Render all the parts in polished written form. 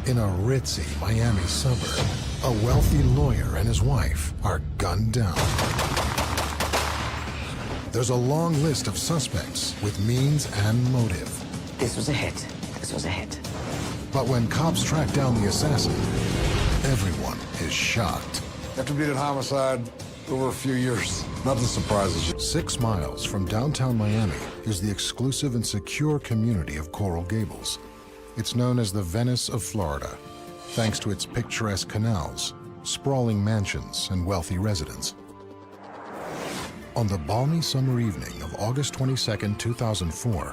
In a ritzy Miami suburb, a wealthy lawyer and his wife are gunned down. There's a long list of suspects with means and motive. This was a hit. This was a hit. But when cops track down the assassin, everyone is shocked. After being a homicide over a few years, nothing surprises you. 6 miles from downtown Miami is the exclusive and secure community of Coral Gables. It's known as the Venice of Florida, thanks to its picturesque canals, sprawling mansions, and wealthy residents. On the balmy summer evening of August 22, 2004,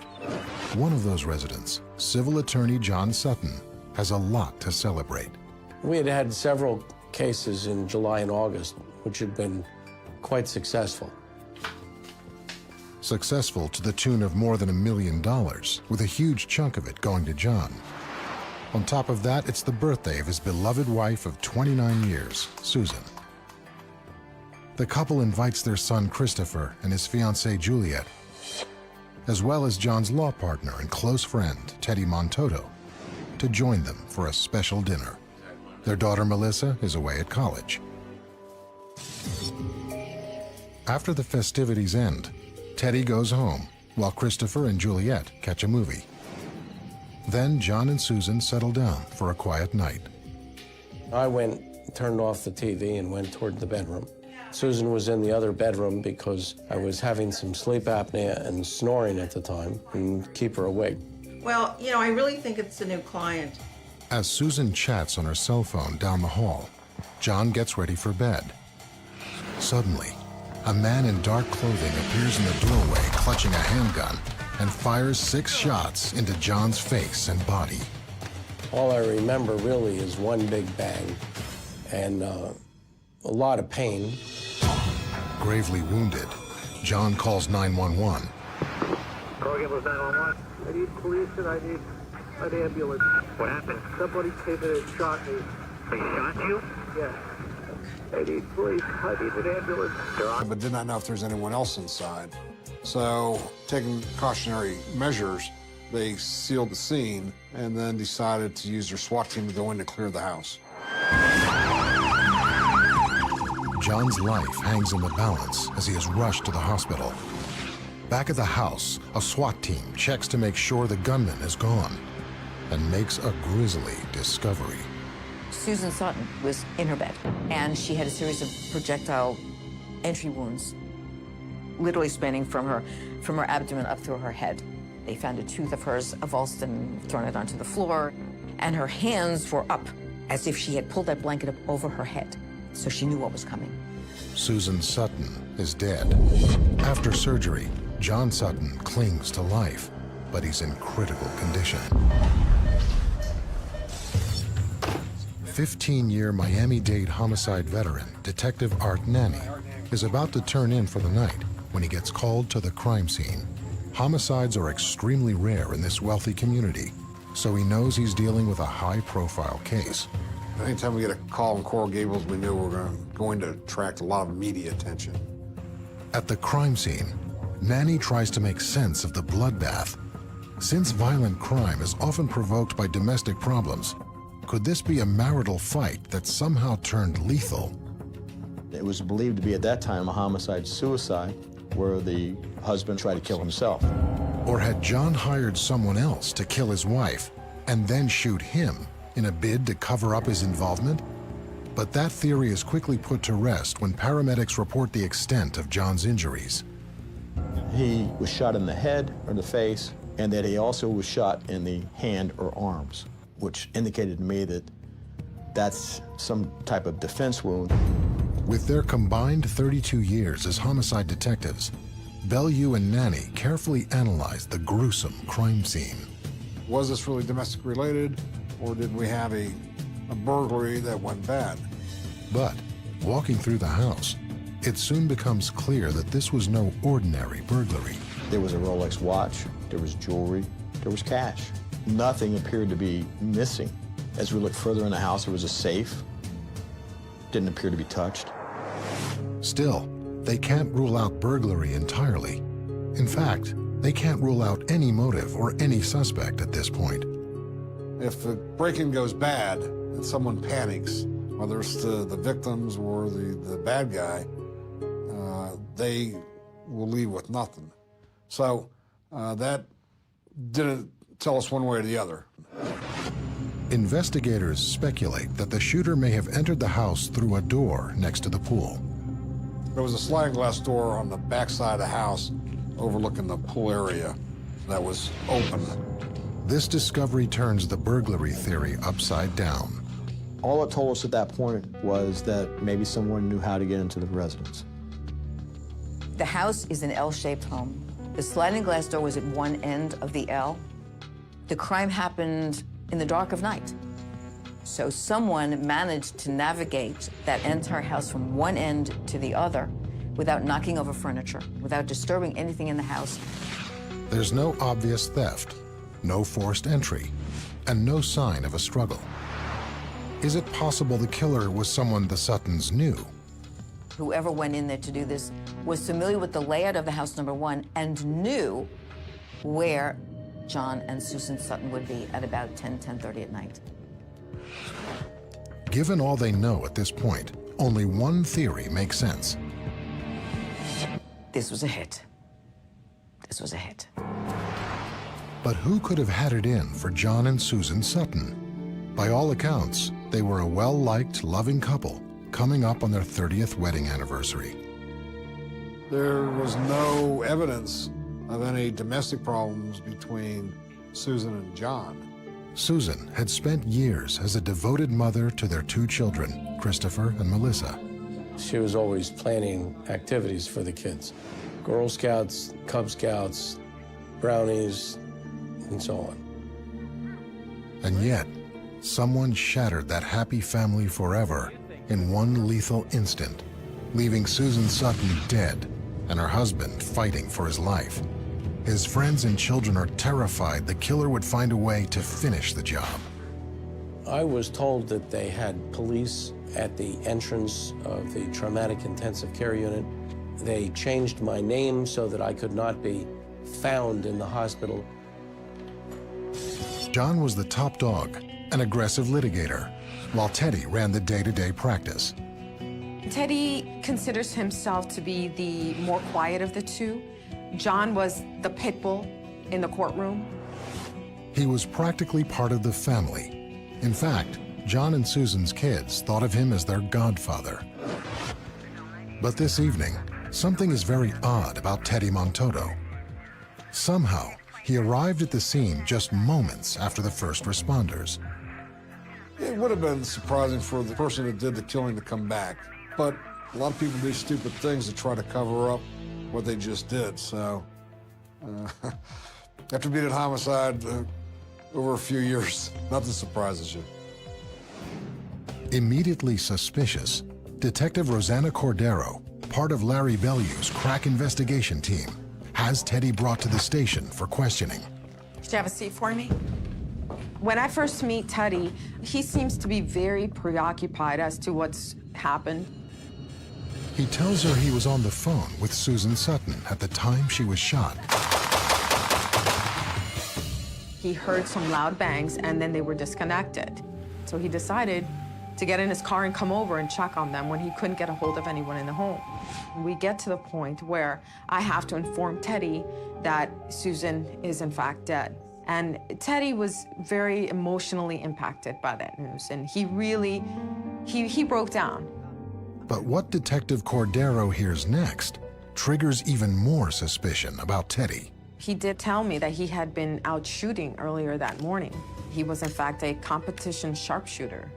one of those residents, civil attorney John Sutton, has a lot to celebrate. We had had several cases in July and August, which had been quite successful. Successful to the tune of more than $1 million, with a huge chunk of it going to John. On top of that, it's the birthday of his beloved wife of 29 years, Susan. The couple invites their son Christopher and his fiancée Juliet, as well as John's law partner and close friend, Teddy Montoto, to join them for a special dinner. Their daughter Melissa is away at college. After the festivities end, Teddy goes home, while Christopher and Juliet catch a movie. Then John and Susan settle down for a quiet night. I turned off the TV and went toward the bedroom. Susan was in the other bedroom because I was having some sleep apnea and snoring at the time and keep her awake. Well, you know, I really think it's a new client. As Susan chats on her cell phone down the hall, John gets ready for bed. Suddenly, a man in dark clothing appears in the doorway clutching a handgun and fires 6 shots into John's face and body. All I remember really is one big bang and a lot of pain. Gravely wounded, John calls 911. Coral Gables 911. I need police and I need an ambulance. What happened? Somebody came in and shot me. They shot you? Yeah. I need police. I need an ambulance. But did not know if there's anyone else inside. So, taking cautionary measures, they sealed the scene and then decided to use their SWAT team to go in to clear the house. John's life hangs in the balance as he is rushed to the hospital. Back at the house, a SWAT team checks to make sure the gunman is gone and makes a grisly discovery. Susan Sutton was in her bed, and she had a series of projectile entry wounds, literally spanning from her abdomen up through her head. They found a tooth of hers avulsed and thrown it onto the floor, and her hands were up as if she had pulled that blanket up over her head, so she knew what was coming. Susan Sutton is dead. After surgery, John Sutton clings to life, but he's in critical condition. 15-year Miami-Dade homicide veteran, Detective Art Nanny, is about to turn in for the night when he gets called to the crime scene. Homicides are extremely rare in this wealthy community, so he knows he's dealing with a high-profile case. Anytime we get a call in Coral Gables, we knew we were going to attract a lot of media attention. At the crime scene, Nanny tries to make sense of the bloodbath. Since violent crime is often provoked by domestic problems, could this be a marital fight that somehow turned lethal? It was believed to be at that time a homicide-suicide where the husband tried to kill himself. Or had John hired someone else to kill his wife and then shoot him in a bid to cover up his involvement? But that theory is quickly put to rest when paramedics report the extent of John's injuries. He was shot in the head or the face, and that he also was shot in the hand or arms, which indicated to me that that's some type of defense wound. With their combined 32 years as homicide detectives, Bellew and Nanny carefully analyzed the gruesome crime scene. Was this really domestic related, or did we have a burglary that went bad? But walking through the house, it soon becomes clear that this was no ordinary burglary. There was a Rolex watch, there was jewelry, there was cash. Nothing appeared to be missing. As we looked further in the house, there was a safe. Didn't appear to be touched. Still, they can't rule out burglary entirely. In fact, they can't rule out any motive or any suspect at this point. If a break-in goes bad and someone panics, whether it's the victims or the bad guy, they will leave with nothing. So that didn't tell us one way or the other. Investigators speculate that the shooter may have entered the house through a door next to the pool. There was a sliding glass door on the back side of the house overlooking the pool area that was open. This discovery turns the burglary theory upside down. All it told us at that point was that maybe someone knew how to get into the residence. The house is an L-shaped home. The sliding glass door was at one end of the L. The crime happened in the dark of night. So someone managed to navigate that entire house from one end to the other without knocking over furniture, without disturbing anything in the house. There's no obvious theft, no forced entry, and no sign of a struggle. Is it possible the killer was someone the Suttons knew? Whoever went in there to do this was familiar with the layout of the house, number one, and knew where John and Susan Sutton would be at about 10:30 at night. Given all they know at this point, only one theory makes sense. This was a hit. This was a hit. But who could have had it in for John and Susan Sutton? By all accounts, they were a well-liked, loving couple coming up on their 30th wedding anniversary. There was no evidence of any domestic problems between Susan and John. Susan had spent years as a devoted mother to their two children, Christopher and Melissa. She was always planning activities for the kids. Girl Scouts, Cub Scouts, brownies, and so on. And yet, someone shattered that happy family forever in one lethal instant, leaving Susan Sutton dead and her husband fighting for his life. His friends and children are terrified the killer would find a way to finish the job. I was told that they had police at the entrance of the traumatic intensive care unit. They changed my name so that I could not be found in the hospital. John was the top dog, an aggressive litigator, while Teddy ran the day-to-day practice. Teddy considers himself to be the more quiet of the two. John was the pit bull in the courtroom. He was practically part of the family. In fact, John and Susan's kids thought of him as their godfather. But this evening, something is very odd about Teddy Montoto. Somehow, he arrived at the scene just moments after the first responders. It would have been surprising for the person that did the killing to come back, but a lot of people do stupid things to try to cover up what they just did, so after being at homicide over a few years, nothing surprises you. Immediately suspicious, Detective Rosanna Cordero, part of Larry Bellew's crack investigation team, has Teddy brought to the station for questioning. Could you have a seat for me? When I first meet Teddy, he seems to be very preoccupied as to what's happened. He tells her he was on the phone with Susan Sutton at the time she was shot. He heard some loud bangs and then they were disconnected. So he decided to get in his car and come over and check on them when he couldn't get a hold of anyone in the home. We get to the point where I have to inform Teddy that Susan is in fact dead. And Teddy was very emotionally impacted by that news, and he really, he broke down. But what Detective Cordero hears next triggers even more suspicion about Teddy. He did tell me that he had been out shooting earlier that morning. He was in fact a competition sharpshooter.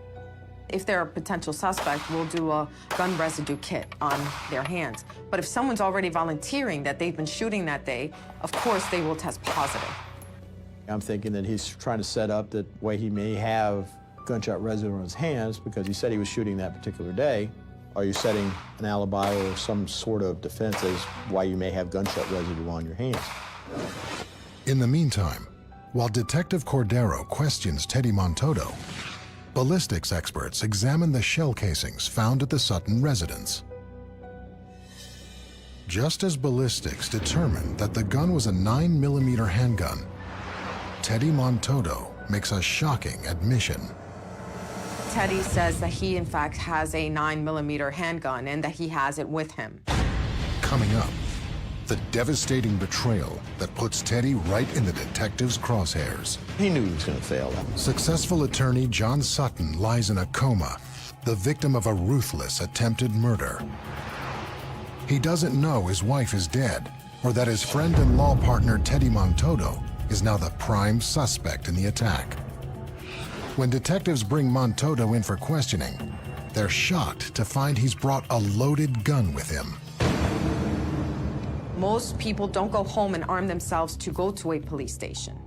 If they're a potential suspect, we'll do a gun residue kit on their hands. But if someone's already volunteering that they've been shooting that day, of course they will test positive. I'm thinking that he's trying to set up that way he may have gunshot residue on his hands because he said he was shooting that particular day. Are you setting an alibi or some sort of defense as why you may have gunshot residue on your hands? In the meantime, while Detective Cordero questions Teddy Montoto, ballistics experts examine the shell casings found at the Sutton residence. Just as ballistics determined that the gun was a 9mm handgun, Teddy Montoto makes a shocking admission. Teddy says that he, in fact, has a 9mm handgun and that he has it with him. Coming up, the devastating betrayal that puts Teddy right in the detective's crosshairs. He knew he was going to fail that. Successful attorney John Sutton lies in a coma, the victim of a ruthless attempted murder. He doesn't know his wife is dead, or that his friend and law partner Teddy Montoto is now the prime suspect in the attack. When detectives bring Montoto in for questioning, they're shocked to find he's brought a loaded gun with him. Most people don't go home and arm themselves to go to a police station.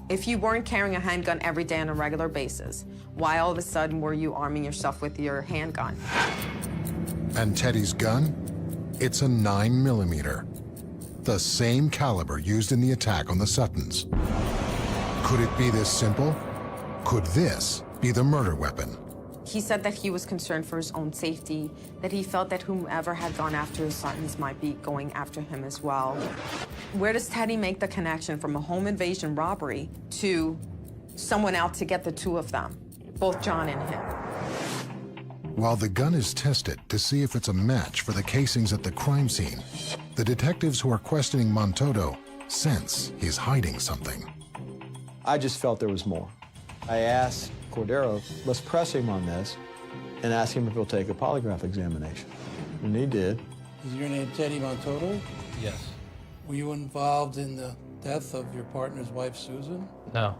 If you weren't carrying a handgun every day on a regular basis, why all of a sudden were you arming yourself with your handgun? And Teddy's gun? It's a 9mm, the same caliber used in the attack on the Suttons. Could it be this simple? Could this be the murder weapon? He said that he was concerned for his own safety, that he felt that whomever had gone after his Suttons might be going after him as well. Where does Teddy make the connection from a home invasion robbery to someone out to get the two of them, both John and him? While the gun is tested to see if it's a match for the casings at the crime scene, the detectives who are questioning Montoto sense he's hiding something. I just felt there was more. I asked Cordero, let's press him on this and ask him if he'll take a polygraph examination. And he did. Is your name Teddy Montoto? Yes. Were you involved in the death of your partner's wife, Susan? No.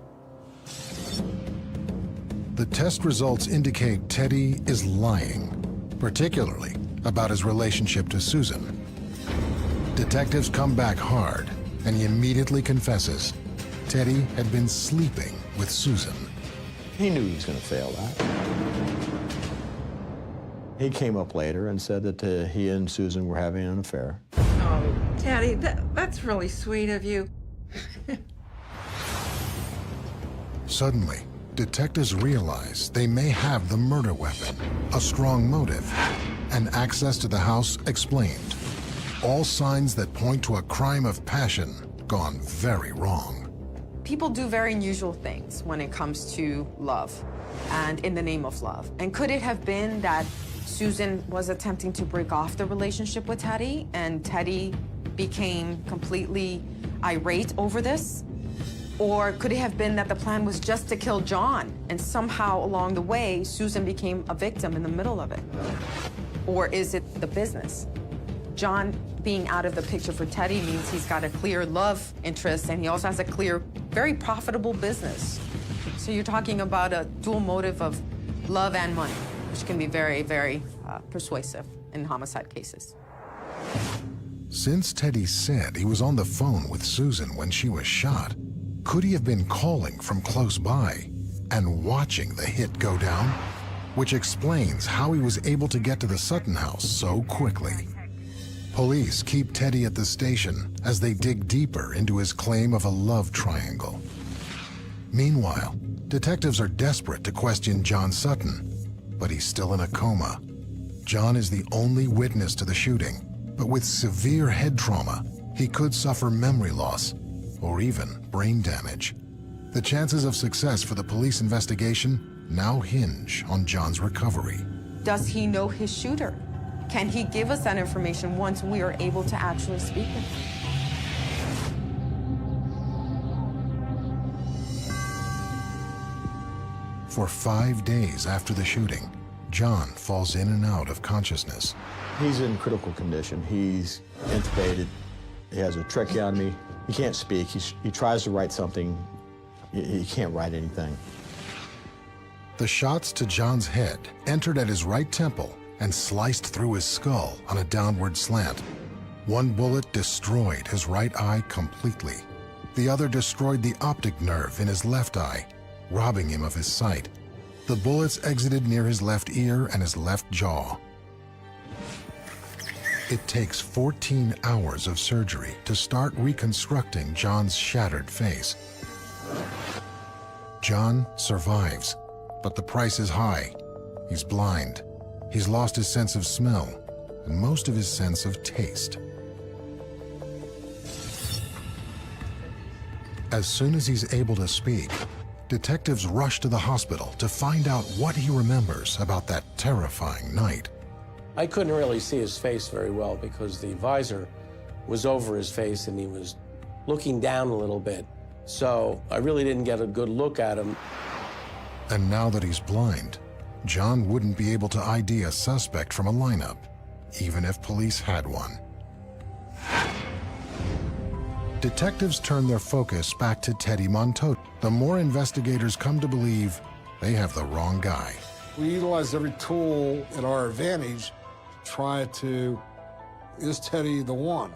The test results indicate Teddy is lying, particularly about his relationship to Susan. Detectives come back hard, and he immediately confesses Teddy had been sleeping with Susan. He knew he was going to fail that. He came up later and said that he and Susan were having an affair. Oh, Teddy, that's really sweet of you. Suddenly, detectives realize they may have the murder weapon, a strong motive, and access to the house explained. All signs that point to a crime of passion gone very wrong. People do very unusual things when it comes to love and in the name of love. And could it have been that Susan was attempting to break off the relationship with Teddy and Teddy became completely irate over this? Or could it have been that the plan was just to kill John and somehow along the way Susan became a victim in the middle of it? Or is it the business? John being out of the picture for Teddy means he's got a clear love interest and he also has a clear, very profitable business. So you're talking about a dual motive of love and money, which can be very, very persuasive in homicide cases. Since Teddy said he was on the phone with Susan when she was shot, could he have been calling from close by and watching the hit go down? Which explains how he was able to get to the Sutton house so quickly. Police keep Teddy at the station as they dig deeper into his claim of a love triangle. Meanwhile, detectives are desperate to question John Sutton, but he's still in a coma. John is the only witness to the shooting, but with severe head trauma, he could suffer memory loss or even brain damage. The chances of success for the police investigation now hinge on John's recovery. Does he know his shooter? Can he give us that information once we are able to actually speak with him? For 5 days after the shooting, John falls in and out of consciousness. He's in critical condition. He's intubated. He has a tracheotomy. He can't speak. He tries to write something. He can't write anything. The shots to John's head entered at his right temple and sliced through his skull on a downward slant. One bullet destroyed his right eye completely. The other destroyed the optic nerve in his left eye, robbing him of his sight. The bullets exited near his left ear and his left jaw. It takes 14 hours of surgery to start reconstructing John's shattered face. John survives, but the price is high. He's blind. He's lost his sense of smell and most of his sense of taste. As soon as he's able to speak, detectives rush to the hospital to find out what he remembers about that terrifying night. I couldn't really see his face very well because the visor was over his face and he was looking down a little bit. So I really didn't get a good look at him. And now that he's blind, John wouldn't be able to ID a suspect from a lineup, even if police had one. Detectives turn their focus back to Teddy Montoto. The more investigators come to believe they have the wrong guy. We utilize every tool at our advantage to try to, is Teddy the one?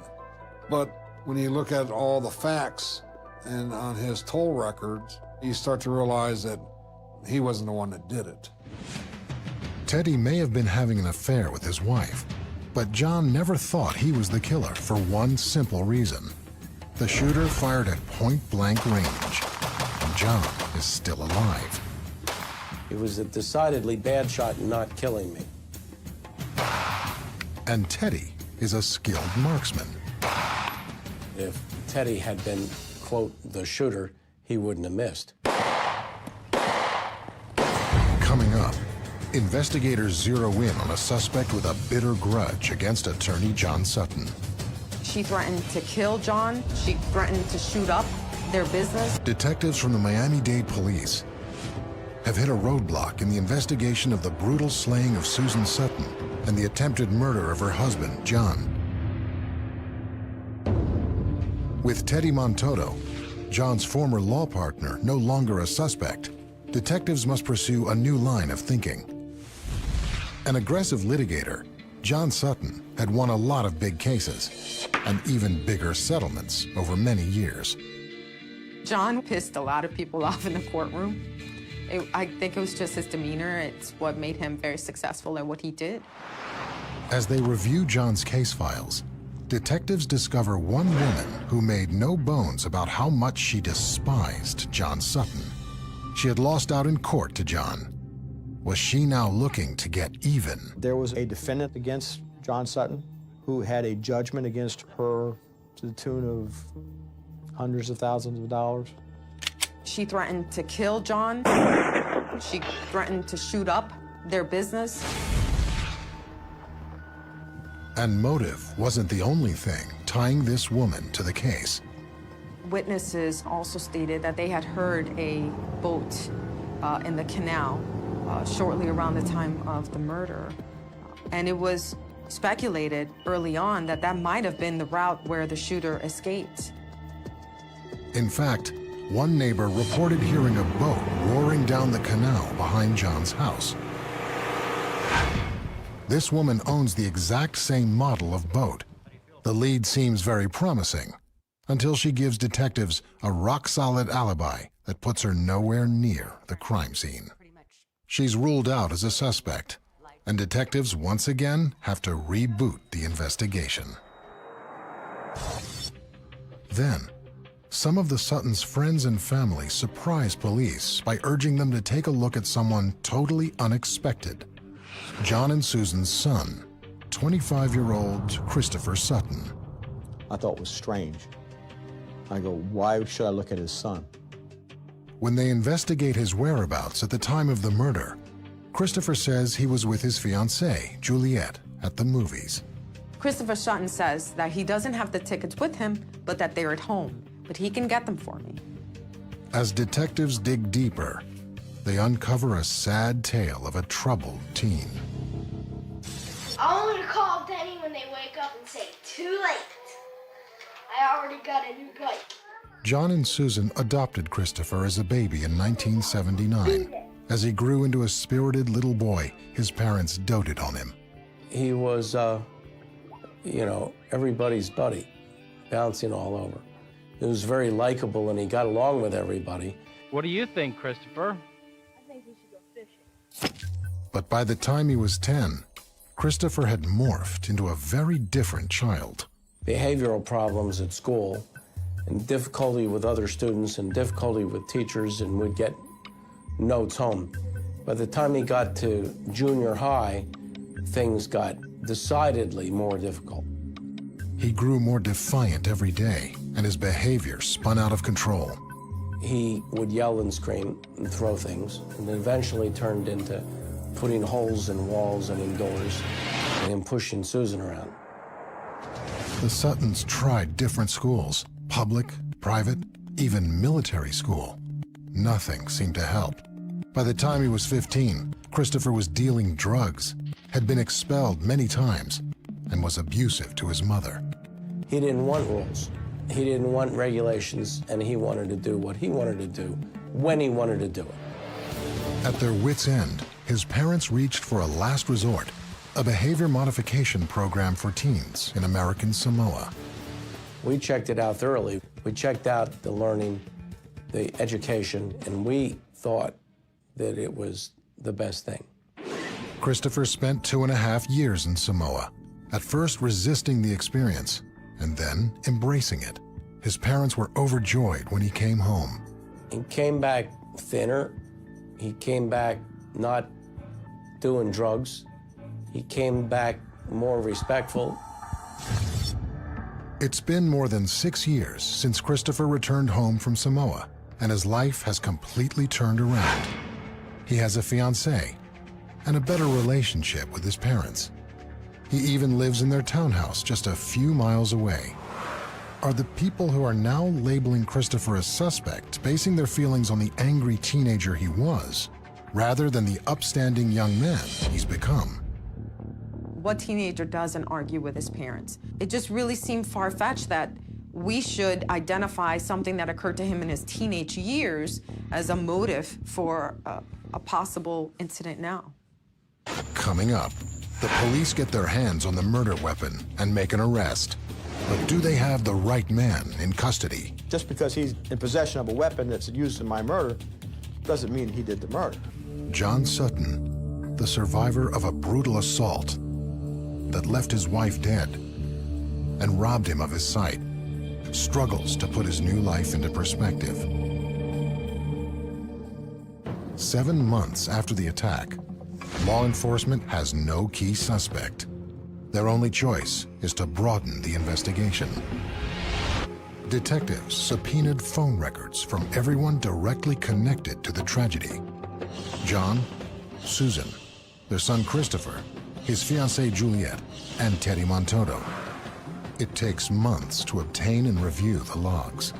But when you look at all the facts and on his toll records, you start to realize that he wasn't the one that did it. Teddy may have been having an affair with his wife, but John never thought he was the killer for one simple reason. The shooter fired at point-blank range, and John is still alive. It was a decidedly bad shot in not killing me. And Teddy is a skilled marksman. If Teddy had been, quote, the shooter, he wouldn't have missed. Coming up, investigators zero in on a suspect with a bitter grudge against attorney John Sutton. She threatened to kill John. She threatened to shoot up their business. Detectives from the Miami-Dade police have hit a roadblock in the investigation of the brutal slaying of Susan Sutton and the attempted murder of her husband, John. With Teddy Montoto, John's former law partner, no longer a suspect, detectives must pursue a new line of thinking. An aggressive litigator, John Sutton had won a lot of big cases and even bigger settlements over many years. John pissed a lot of people off in the courtroom. I think it was just his demeanor. It's what made him very successful at what he did. As they review John's case files, detectives discover one woman who made no bones about how much she despised John Sutton. She had lost out in court to John. Was she now looking to get even? There was a defendant against John Sutton who had a judgment against her to the tune of hundreds of thousands of dollars. She threatened to kill John. She threatened to shoot up their business. And motive wasn't the only thing tying this woman to the case. Witnesses also stated that they had heard a boat in the canal shortly around the time of the murder. And it was speculated early on that that might have been the route where the shooter escaped. In fact, one neighbor reported hearing a boat roaring down the canal behind John's house. This woman owns the exact same model of boat. The lead seems very promising until she gives detectives a rock-solid alibi that puts her nowhere near the crime scene. She's ruled out as a suspect, and detectives once again have to reboot the investigation. Then, some of the Suttons' friends and family surprise police by urging them to take a look at someone totally unexpected. John and Susan's son, 25-year-old Christopher Sutton. I thought it was strange. I go, why should I look at his son? When they investigate his whereabouts at the time of the murder, Christopher says he was with his fiancée, Juliet, at the movies. Christopher Sutton says that he doesn't have the tickets with him, but that they're at home, but he can get them for me. As detectives dig deeper, they uncover a sad tale of a troubled teen. I only call Denny when they wake up and say, too late. I already got a new bike. John and Susan adopted Christopher as a baby in 1979. As he grew into a spirited little boy, his parents doted on him. He was, you know, everybody's buddy, bouncing all over. He was very likable and he got along with everybody. What do you think, Christopher? I think we should go fishing. But by the time he was 10, Christopher had morphed into a very different child. Behavioral problems at school, and difficulty with other students, and difficulty with teachers, and would get notes home. By the time he got to junior high, things got decidedly more difficult. He grew more defiant every day, and his behavior spun out of control. He would yell and scream and throw things, and it eventually turned into putting holes in walls and in doors and him pushing Susan around. The Suttons tried different schools, public, private, even military school. Nothing seemed to help. By the time he was 15, Christopher was dealing drugs, had been expelled many times, and was abusive to his mother. He didn't want rules. He didn't want regulations, and he wanted to do what he wanted to do, when he wanted to do it. At their wits' end, his parents reached for a last resort, a behavior modification program for teens in American Samoa. We checked it out thoroughly. We checked out the learning, the education, and we thought that it was the best thing. Christopher spent 2.5 years in Samoa, at first resisting the experience, and then embracing it. His parents were overjoyed when he came home. He came back thinner. He came back not doing drugs. He came back more respectful. It's been more than 6 years since Christopher returned home from Samoa, and his life has completely turned around. He has a fiancée and a better relationship with his parents. He even lives in their townhouse just a few miles away. Are the people who are now labeling Christopher a suspect basing their feelings on the angry teenager he was, rather than the upstanding young man he's become? What teenager doesn't argue with his parents? It just really seemed far-fetched that we should identify something that occurred to him in his teenage years as a motive for a possible incident now. Coming up, the police get their hands on the murder weapon and make an arrest. But do they have the right man in custody? Just because he's in possession of a weapon that's used in my murder doesn't mean he did the murder. John Sutton, the survivor of a brutal assault that left his wife dead and robbed him of his sight, struggles to put his new life into perspective. 7 months after the attack, law enforcement has no key suspect. Their only choice is to broaden the investigation. Detectives subpoenaed phone records from everyone directly connected to the tragedy. John, Susan, their son Christopher, his fiancée Juliet, and Teddy Montoto. It takes months to obtain and review the logs.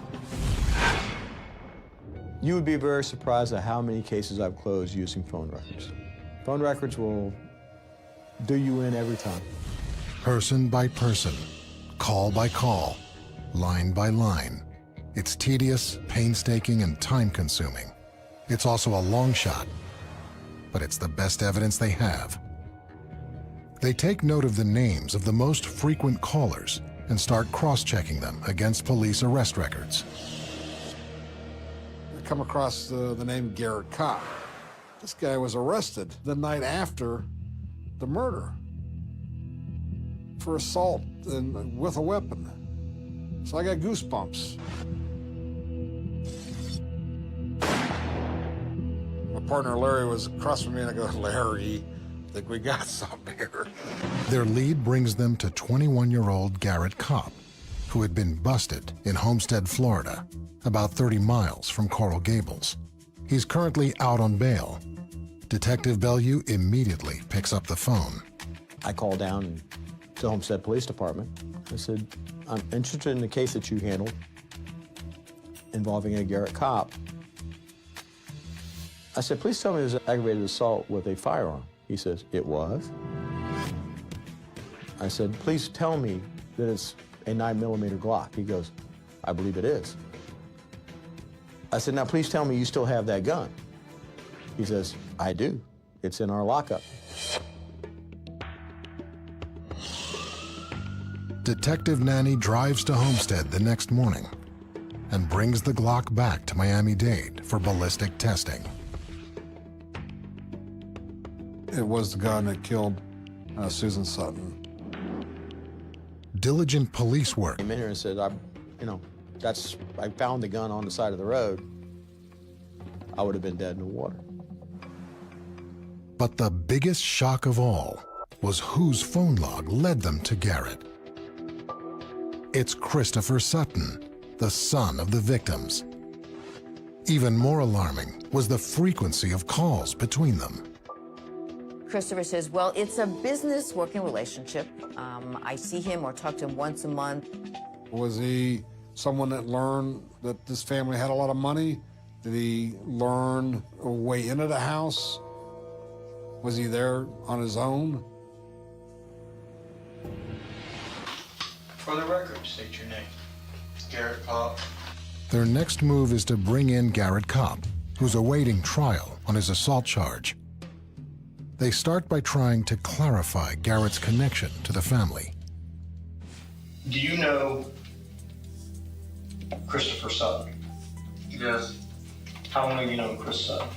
You would be very surprised at how many cases I've closed using phone records. Phone records will do you in every time. Person by person, call by call, line by line. It's tedious, painstaking, and time-consuming. It's also a long shot, but it's the best evidence they have. They take note of the names of the most frequent callers and start cross-checking them against police arrest records. I come across the name Garrett Kopp. This guy was arrested the night after the murder for assault and with a weapon. So I got goosebumps. My partner Larry was across from me, and I go, Larry, I think we got something here. Their lead brings them to 21-year-old Garrett Kopp, who had been busted in Homestead, Florida, about 30 miles from Coral Gables. He's currently out on bail. Detective Bellew immediately picks up the phone. I called down to Homestead Police Department. I said, I'm interested in the case that you handled involving a Garrett Kopp. I said, please tell me it was an aggravated assault with a firearm. He says, it was. I said, please tell me that it's a 9mm Glock. He goes, I believe it is. I said, now please tell me you still have that gun. He says, I do. It's in our lockup. Detective Nanny drives to Homestead the next morning and brings the Glock back to Miami-Dade for ballistic testing. It was the gun that killed Susan Sutton. Diligent police work. Came in here and said, I found the gun on the side of the road. I would have been dead in the water. But the biggest shock of all was whose phone log led them to Garrett. It's Christopher Sutton, the son of the victims. Even more alarming was the frequency of calls between them. Christopher says, well, it's a business working relationship. I see him or talk to him once a month. Was he someone that learned that this family had a lot of money? Did he learn a way into the house? Was he there on his own? For the record, state your name. Garrett Cobb. Their next move is to bring in Garrett Cobb, who's awaiting trial on his assault charge. They start by trying to clarify Garrett's connection to the family. Do you know Christopher Sutton? Yes. How long have you known Chris Sutton?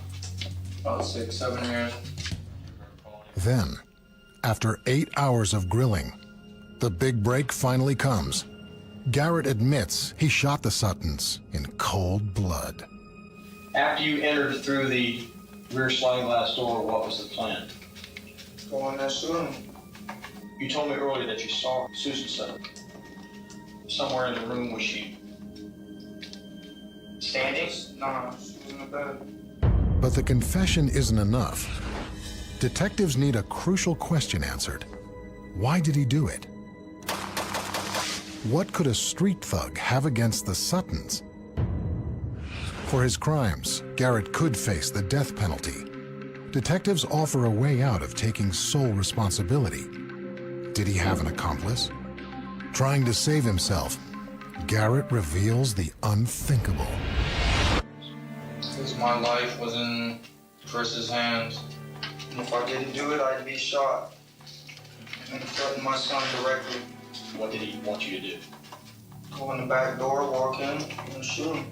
About 6, 7 years. Then, after 8 hours of grilling, the big break finally comes. Garrett admits he shot the Suttons in cold blood. After you entered through the rear sliding glass door, what was the plan? Go in there soon. You told me earlier that you saw Susan Sutton. Somewhere in the room, was she standing? No, she was in the bed. But the confession isn't enough. Detectives need a crucial question answered. Why did he do it? What could a street thug have against the Suttons? For his crimes, Garrett could face the death penalty. Detectives offer a way out of taking sole responsibility. Did he have an accomplice? Trying to save himself, Garrett reveals the unthinkable. Because my life was in Chris's hands. And if I didn't do it, I'd be shot. And threaten my son directly. What did he want you to do? Go in the back door, walk in, and shoot him.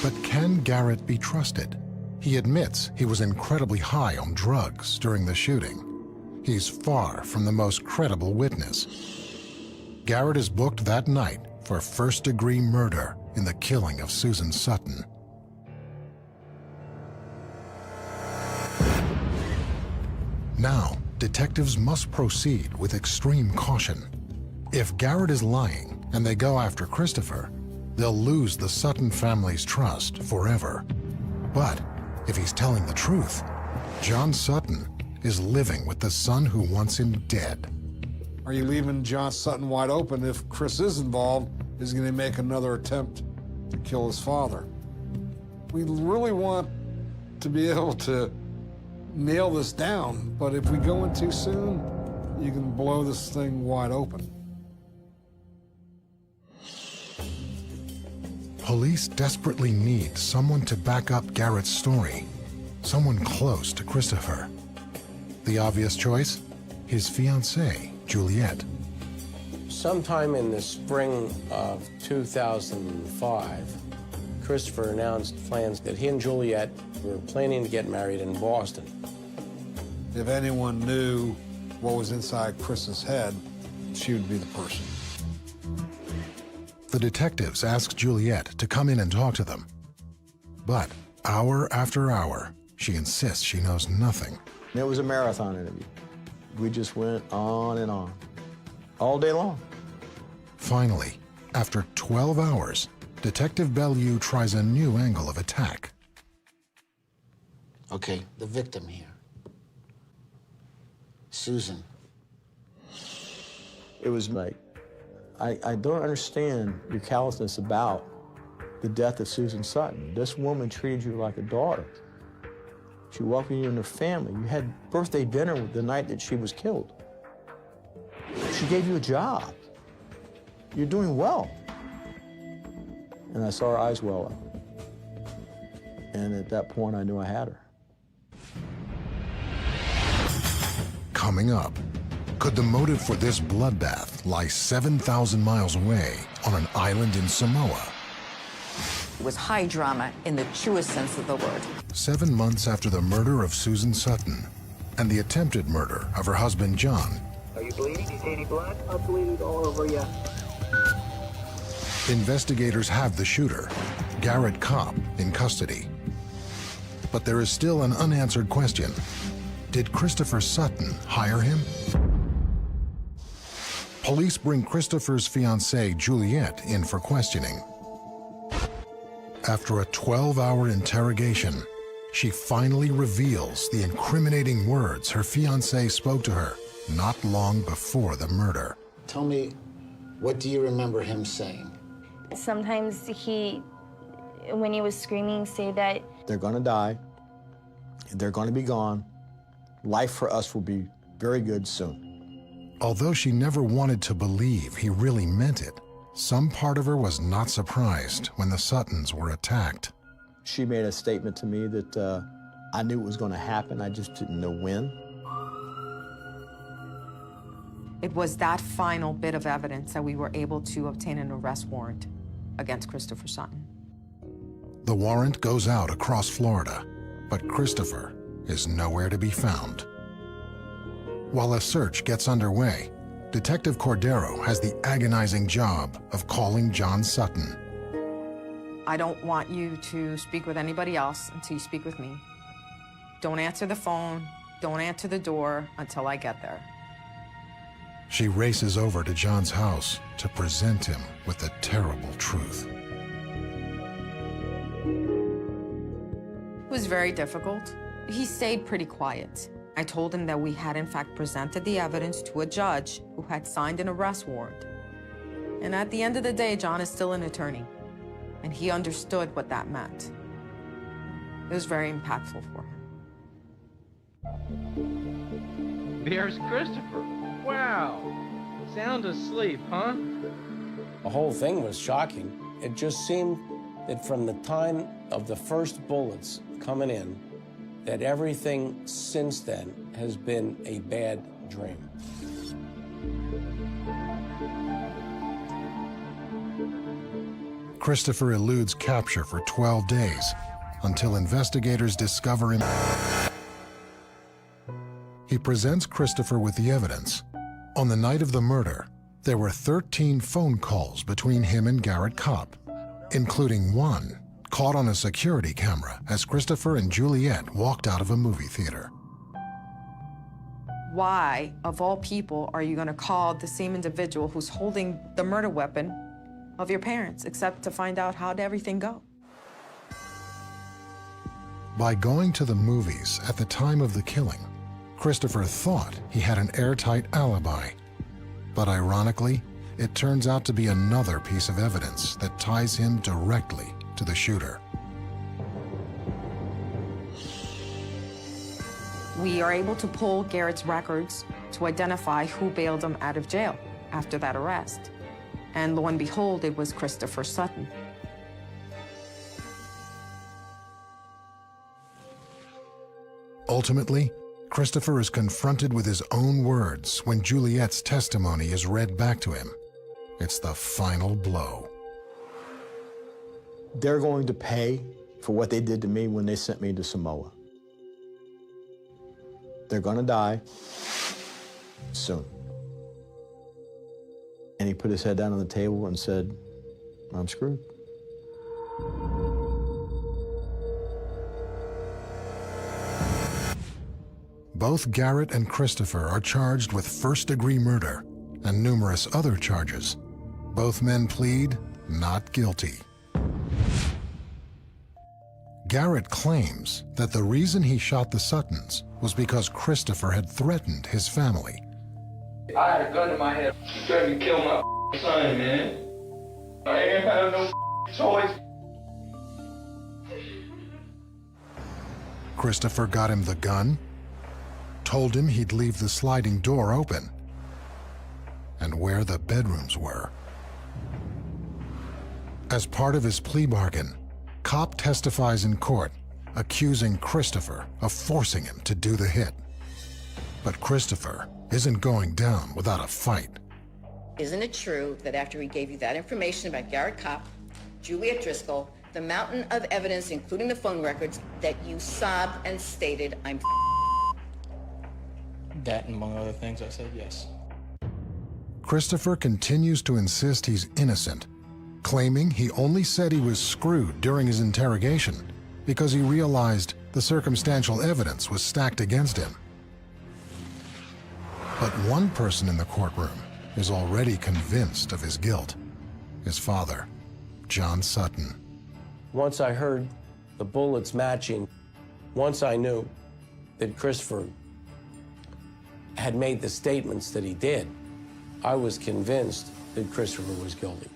But can Garrett be trusted? He admits he was incredibly high on drugs during the shooting. He's far from the most credible witness. Garrett is booked that night for first-degree murder in the killing of Susan Sutton. Now, detectives must proceed with extreme caution. If Garrett is lying and they go after Christopher, they'll lose the Sutton family's trust forever. But if he's telling the truth, John Sutton is living with the son who wants him dead. Are you leaving John Sutton wide open if Chris is involved? Is he going to make another attempt to kill his father? We really want to be able to nail this down, but if we go in too soon, you can blow this thing wide open. Police desperately need someone to back up Garrett's story, someone close to Christopher. The obvious choice? His fiancée, Juliet. Sometime in the spring of 2005, Christopher announced plans that he and Juliet were planning to get married in Boston. If anyone knew what was inside Chris's head, she would be the person. The detectives ask Juliet to come in and talk to them. But hour after hour, she insists she knows nothing. It was a marathon interview. We just went on and on, all day long. Finally, after 12 hours, Detective Bellew tries a new angle of attack. Okay, the victim here. Susan. It was like, I don't understand your callousness about the death of Susan Sutton. This woman treated you like a daughter. She welcomed you in her family. You had birthday dinner the night that she was killed. She gave you a job. You're doing well. And I saw her eyes well up. And at that point, I knew I had her. Coming up, could the motive for this bloodbath lie 7,000 miles away on an island in Samoa? It was high drama in the truest sense of the word. 7 months after the murder of Susan Sutton and the attempted murder of her husband, John. Are you bleeding? Do you see any blood? I'm bleeding all over you. Investigators have the shooter, Garrett Cobb, in custody. But there is still an unanswered question. Did Christopher Sutton hire him? police bring Christopher's fiancée, Juliet, in for questioning. After a 12-hour interrogation, she finally reveals the incriminating words her fiancé spoke to her not long before the murder. Tell me, what do you remember him saying? Sometimes when he was screaming, say that They're going to die. They're going to be gone. Life for us will be very good soon. Although she never wanted to believe he really meant it, some part of her was not surprised when the Suttons were attacked. She made a statement to me that I knew it was going to happen, I just didn't know when. It was that final bit of evidence that we were able to obtain an arrest warrant against Christopher Sutton. The warrant goes out across Florida, but Christopher is nowhere to be found. While a search gets underway, Detective Cordero has the agonizing job of calling John Sutton. I don't want you to speak with anybody else until you speak with me. Don't answer the phone, don't answer the door until I get there. She races over to John's house to present him with the terrible truth. It was very difficult. He stayed pretty quiet. I told him that we had in fact presented the evidence to a judge who had signed an arrest warrant. And at the end of the day, John is still an attorney, and he understood what that meant. It was very impactful for him. There's Christopher. Wow. Sound asleep, huh? The whole thing was shocking. It just seemed that from the time of the first bullets coming in, that everything since then has been a bad dream. Christopher eludes capture for 12 days until investigators discover him. He presents Christopher with the evidence. On the night of the murder, there were 13 phone calls between him and Garrett Kopp, including one caught on a security camera as Christopher and Juliet walked out of a movie theater. Why, of all people, are you going to call the same individual who's holding the murder weapon of your parents, except to find out how did everything go? By going to the movies at the time of the killing, Christopher thought he had an airtight alibi. But ironically, it turns out to be another piece of evidence that ties him directly to the shooter. We are able to pull Garrett's records to identify who bailed him out of jail after that arrest. And lo and behold, it was Christopher Sutton. Ultimately, Christopher is confronted with his own words when Juliet's testimony is read back to him. It's the final blow. They're going to pay for what they did to me when they sent me to Samoa. They're going to die soon. And he put his head down on the table and said, I'm screwed. Both Garrett and Christopher are charged with first-degree murder and numerous other charges. Both men plead not guilty. Garrett claims that the reason he shot the Suttons was because Christopher had threatened his family. I had a gun to my head. He threatened to kill my son, man. I ain't have no choice. Christopher got him the gun, told him he'd leave the sliding door open, and where the bedrooms were. As part of his plea bargain, Kopp testifies in court, accusing Christopher of forcing him to do the hit. But Christopher isn't going down without a fight. Isn't it true that after he gave you that information about Garrett Kopp, Juliet Driscoll, the mountain of evidence, including the phone records, that you sobbed and stated, I'm That, and among other things, I said yes. Christopher continues to insist he's innocent, claiming he only said he was screwed during his interrogation because he realized the circumstantial evidence was stacked against him. But one person in the courtroom is already convinced of his guilt. His father, John Sutton. Once I heard the bullets matching, once I knew that Christopher had made the statements that he did, I was convinced that Christopher was guilty.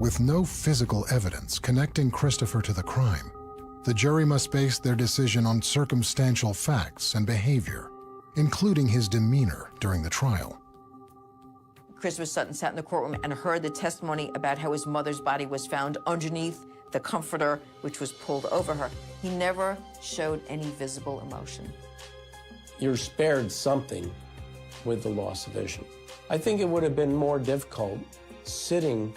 With no physical evidence connecting Christopher to the crime, the jury must base their decision on circumstantial facts and behavior, including his demeanor during the trial. Christopher Sutton sat in the courtroom and heard the testimony about how his mother's body was found underneath the comforter, which was pulled over her. He never showed any visible emotion. You're spared something with the loss of vision. I think it would have been more difficult sitting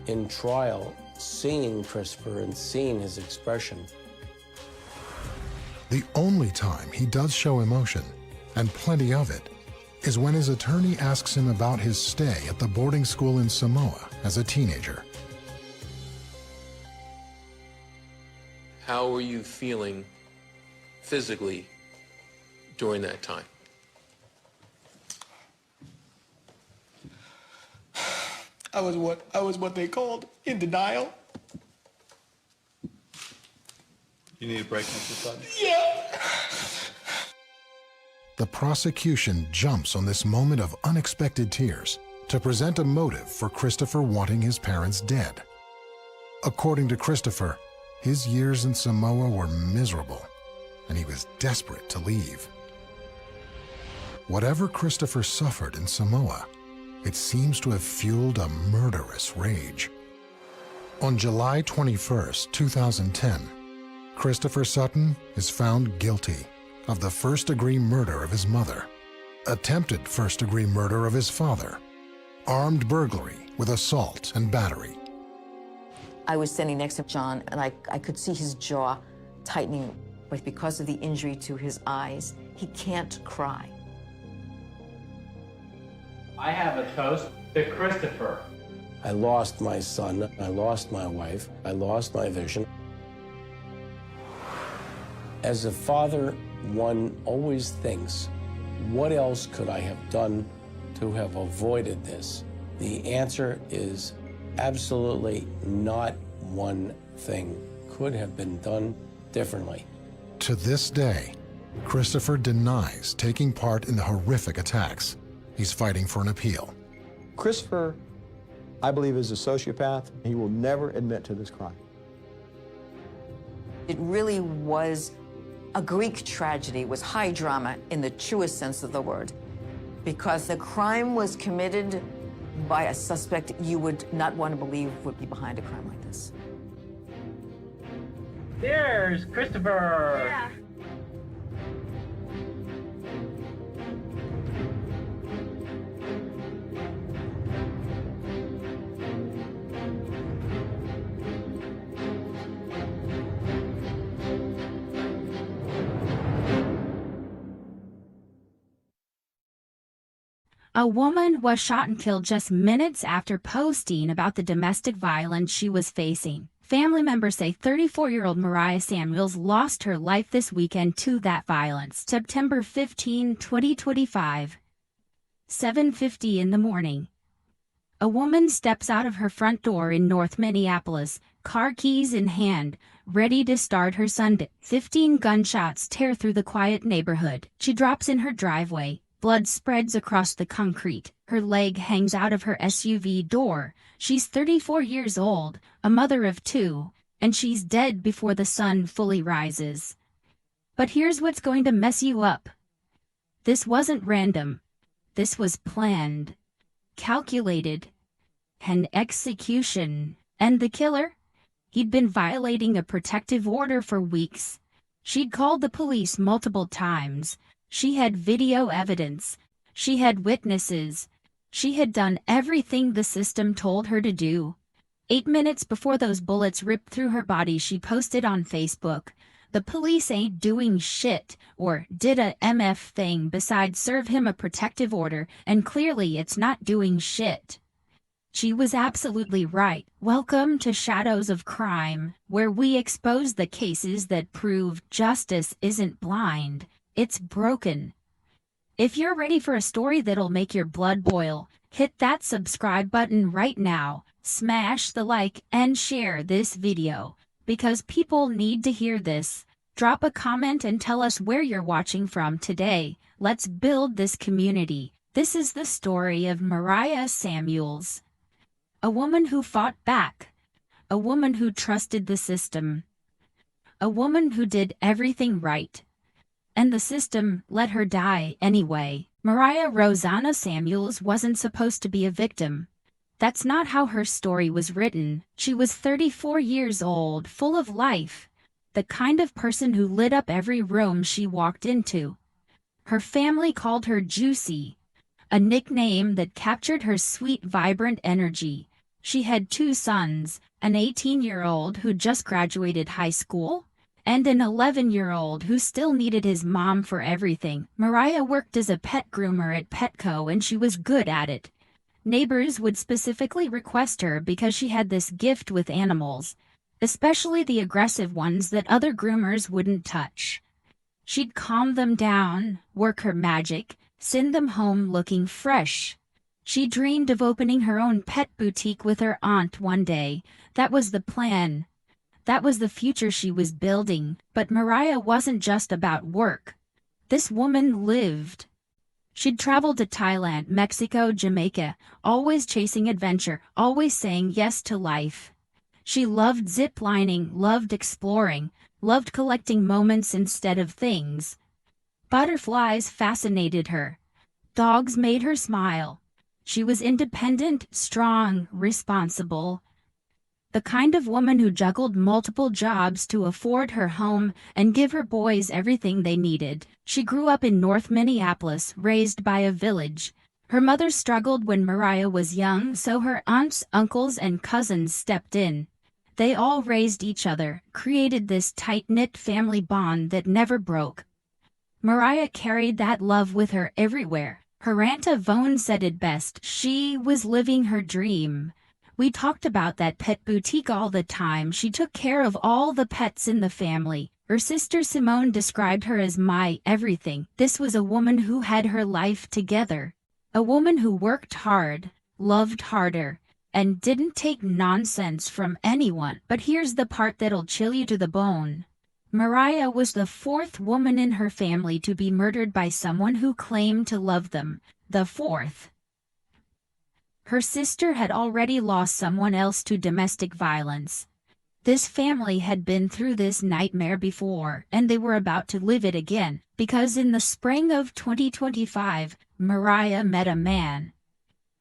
in trial, seeing Christopher and seeing his expression. The only time he does show emotion, and plenty of it, is when his attorney asks him about his stay at the boarding school in Samoa as a teenager. How were you feeling physically during that time? I was what they called in denial. You need a break, Mr. Sutton? Yeah. The prosecution jumps on this moment of unexpected tears to present a motive for Christopher wanting his parents dead. According to Christopher, his years in Samoa were miserable, and he was desperate to leave. Whatever Christopher suffered in Samoa, it seems to have fueled a murderous rage. On July 21st, 2010, Christopher Sutton is found guilty of the first-degree murder of his mother, attempted first-degree murder of his father, armed burglary with assault and battery. I was standing next to John, and I could see his jaw tightening, but because of the injury to his eyes, he can't cry. I have a toast to Christopher. I lost my son, I lost my wife, I lost my vision. As a father, one always thinks, what else could I have done to have avoided this? The answer is absolutely not one thing could have been done differently. To this day, Christopher denies taking part in the horrific attacks. He's fighting for an appeal. Christopher, I believe, is a sociopath. He will never admit to this crime. It really was a Greek tragedy. It was high drama in the truest sense of the word, because the crime was committed by a suspect you would not want to believe would be behind a crime like this. There's Christopher. Yeah. A woman was shot and killed just minutes after posting about the domestic violence she was facing. Family members say 34-year-old Mariah Samuels lost her life this weekend to that violence. September 15, 2025. 7:50 in the morning. A woman steps out of her front door in North Minneapolis, car keys in hand, ready to start her Sunday. 15 gunshots tear through the quiet neighborhood. She drops in her driveway. Blood spreads across the concrete. Her leg hangs out of her SUV door. She's 34 years old, a mother of 2, and she's dead before the sun fully rises. But here's what's going to mess you up. This wasn't random. This was planned, calculated, an execution. And the killer? He'd been violating a protective order for weeks. She'd called the police multiple times. She had video evidence. She had witnesses. She had done everything the system told her to do. 8 minutes before those bullets ripped through her body, she posted on Facebook, "The police ain't doing shit," or did a MF thing besides serve him a protective order, and clearly it's not doing shit. She was absolutely right. Welcome to Shadows of Crime, where we expose the cases that prove justice isn't blind, it's broken. If you're ready for a story that'll make your blood boil, hit that subscribe button right now, smash the like and share this video, because people need to hear this. Drop a comment and tell us where you're watching from today. Let's build this community. This is the story of Mariah Samuels. A woman who fought back. A woman who trusted the system. A woman who did everything right. And the system let her die anyway. Mariah Rosanna Samuels wasn't supposed to be a victim. That's not how her story was written. She was 34 years old, full of life. The kind of person who lit up every room she walked into. Her family called her Juicy, a nickname that captured her sweet, vibrant energy. She had 2 sons, an 18-year-old who just graduated high school, and an 11-year-old who still needed his mom for everything. Mariah worked as a pet groomer at Petco and she was good at it. Neighbors would specifically request her because she had this gift with animals, especially the aggressive ones that other groomers wouldn't touch. She'd calm them down, work her magic, send them home looking fresh. She dreamed of opening her own pet boutique with her aunt one day. That was the plan. That was the future she was building. But Mariah wasn't just about work. This woman lived. She'd traveled to Thailand, Mexico, Jamaica, always chasing adventure, always saying yes to life. She loved ziplining, loved exploring, loved collecting moments instead of things. Butterflies fascinated her. Dogs made her smile. She was independent, strong, responsible. The kind of woman who juggled multiple jobs to afford her home and give her boys everything they needed. She grew up in North Minneapolis, raised by a village. Her mother struggled when Mariah was young, so her aunts, uncles, and cousins stepped in. They all raised each other, created this tight-knit family bond that never broke. Mariah carried that love with her everywhere. Her Aunt Yvonne said it best, she was living her dream. We talked about that pet boutique all the time. She took care of all the pets in the family. Her sister Simone described her as my everything. This was a woman who had her life together. A woman who worked hard, loved harder, and didn't take nonsense from anyone. But here's the part that'll chill you to the bone. Mariah was the 4th woman in her family to be murdered by someone who claimed to love them. The 4th. Her sister had already lost someone else to domestic violence. This family had been through this nightmare before, and they were about to live it again, because in the spring of 2025, Mariah met a man.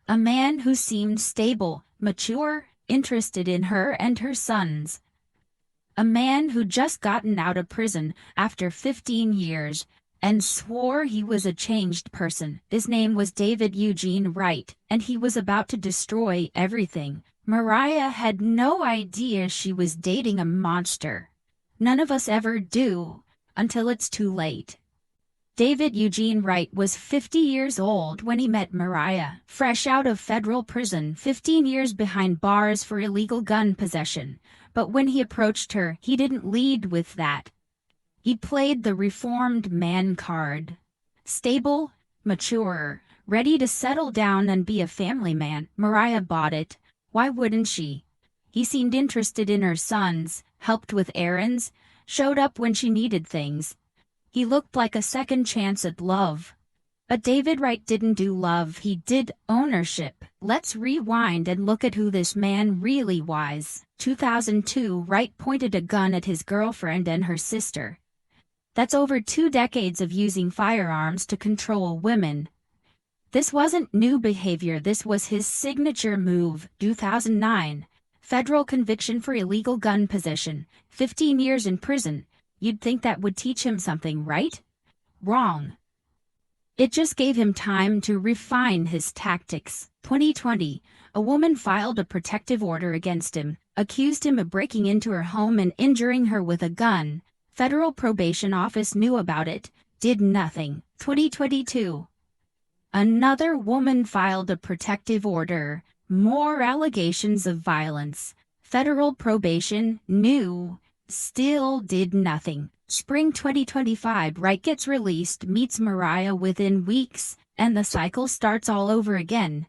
A man who seemed stable, mature, interested in her and her sons. A man who just gotten out of prison after 15 years and swore he was a changed person. His name was David Eugene Wright, and he was about to destroy everything. Mariah had no idea she was dating a monster. None of us ever do, until it's too late. David Eugene Wright was 50 years old when he met Mariah, fresh out of federal prison, 15 years behind bars for illegal gun possession. But when he approached her, he didn't lead with that. He played the reformed man card. Stable, mature, ready to settle down and be a family man. Mariah bought it. Why wouldn't she? He seemed interested in her sons, helped with errands, showed up when she needed things. He looked like a second chance at love. But David Wright didn't do love, he did ownership. Let's rewind and look at who this man really was. 2002, Wright pointed a gun at his girlfriend and her sister. That's over 2 decades of using firearms to control women. This wasn't new behavior, this was his signature move. 2009, federal conviction for illegal gun possession, 15 years in prison. You'd think that would teach him something, right? Wrong. It just gave him time to refine his tactics. 2020, a woman filed a protective order against him, accused him of breaking into her home and injuring her with a gun. Federal probation office knew about it, did nothing. 2022, another woman filed a protective order, more allegations of violence. Federal probation knew, still did nothing. Spring 2025, Wright gets released, meets Mariah within weeks, and the cycle starts all over again.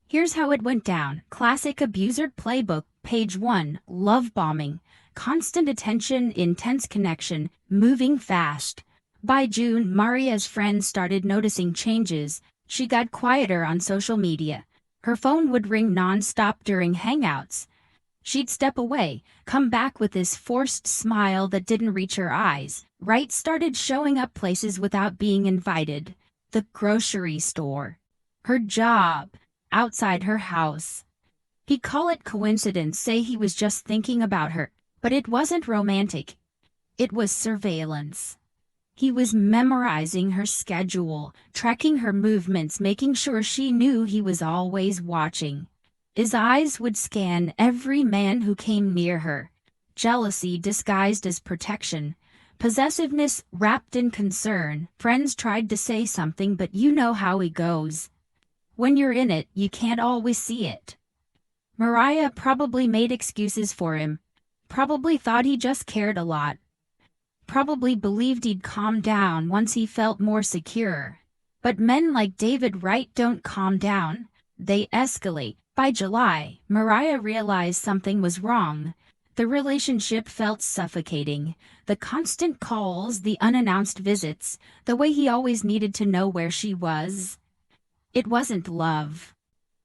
Here's how it went down. Classic abuser playbook. Page 1. Love bombing. Constant attention, intense connection, moving fast. By June, Maria's friends started noticing changes. She got quieter on social media. Her phone would ring non-stop during hangouts. She'd step away, come back with this forced smile that didn't reach her eyes. Wright started showing up places without being invited. The grocery store. Her job. Outside her house. He'd call it coincidence, say he was just thinking about her, but it wasn't romantic. It was surveillance. He was memorizing her schedule, tracking her movements, making sure she knew he was always watching. His eyes would scan every man who came near her. Jealousy disguised as protection. Possessiveness wrapped in concern. Friends tried to say something, but you know how he goes. When you're in it, you can't always see it. Mariah probably made excuses for him. Probably thought he just cared a lot. Probably believed he'd calm down once he felt more secure. But men like David Wright don't calm down. They escalate. By July, Mariah realized something was wrong. The relationship felt suffocating. The constant calls, the unannounced visits, the way he always needed to know where she was. It wasn't love.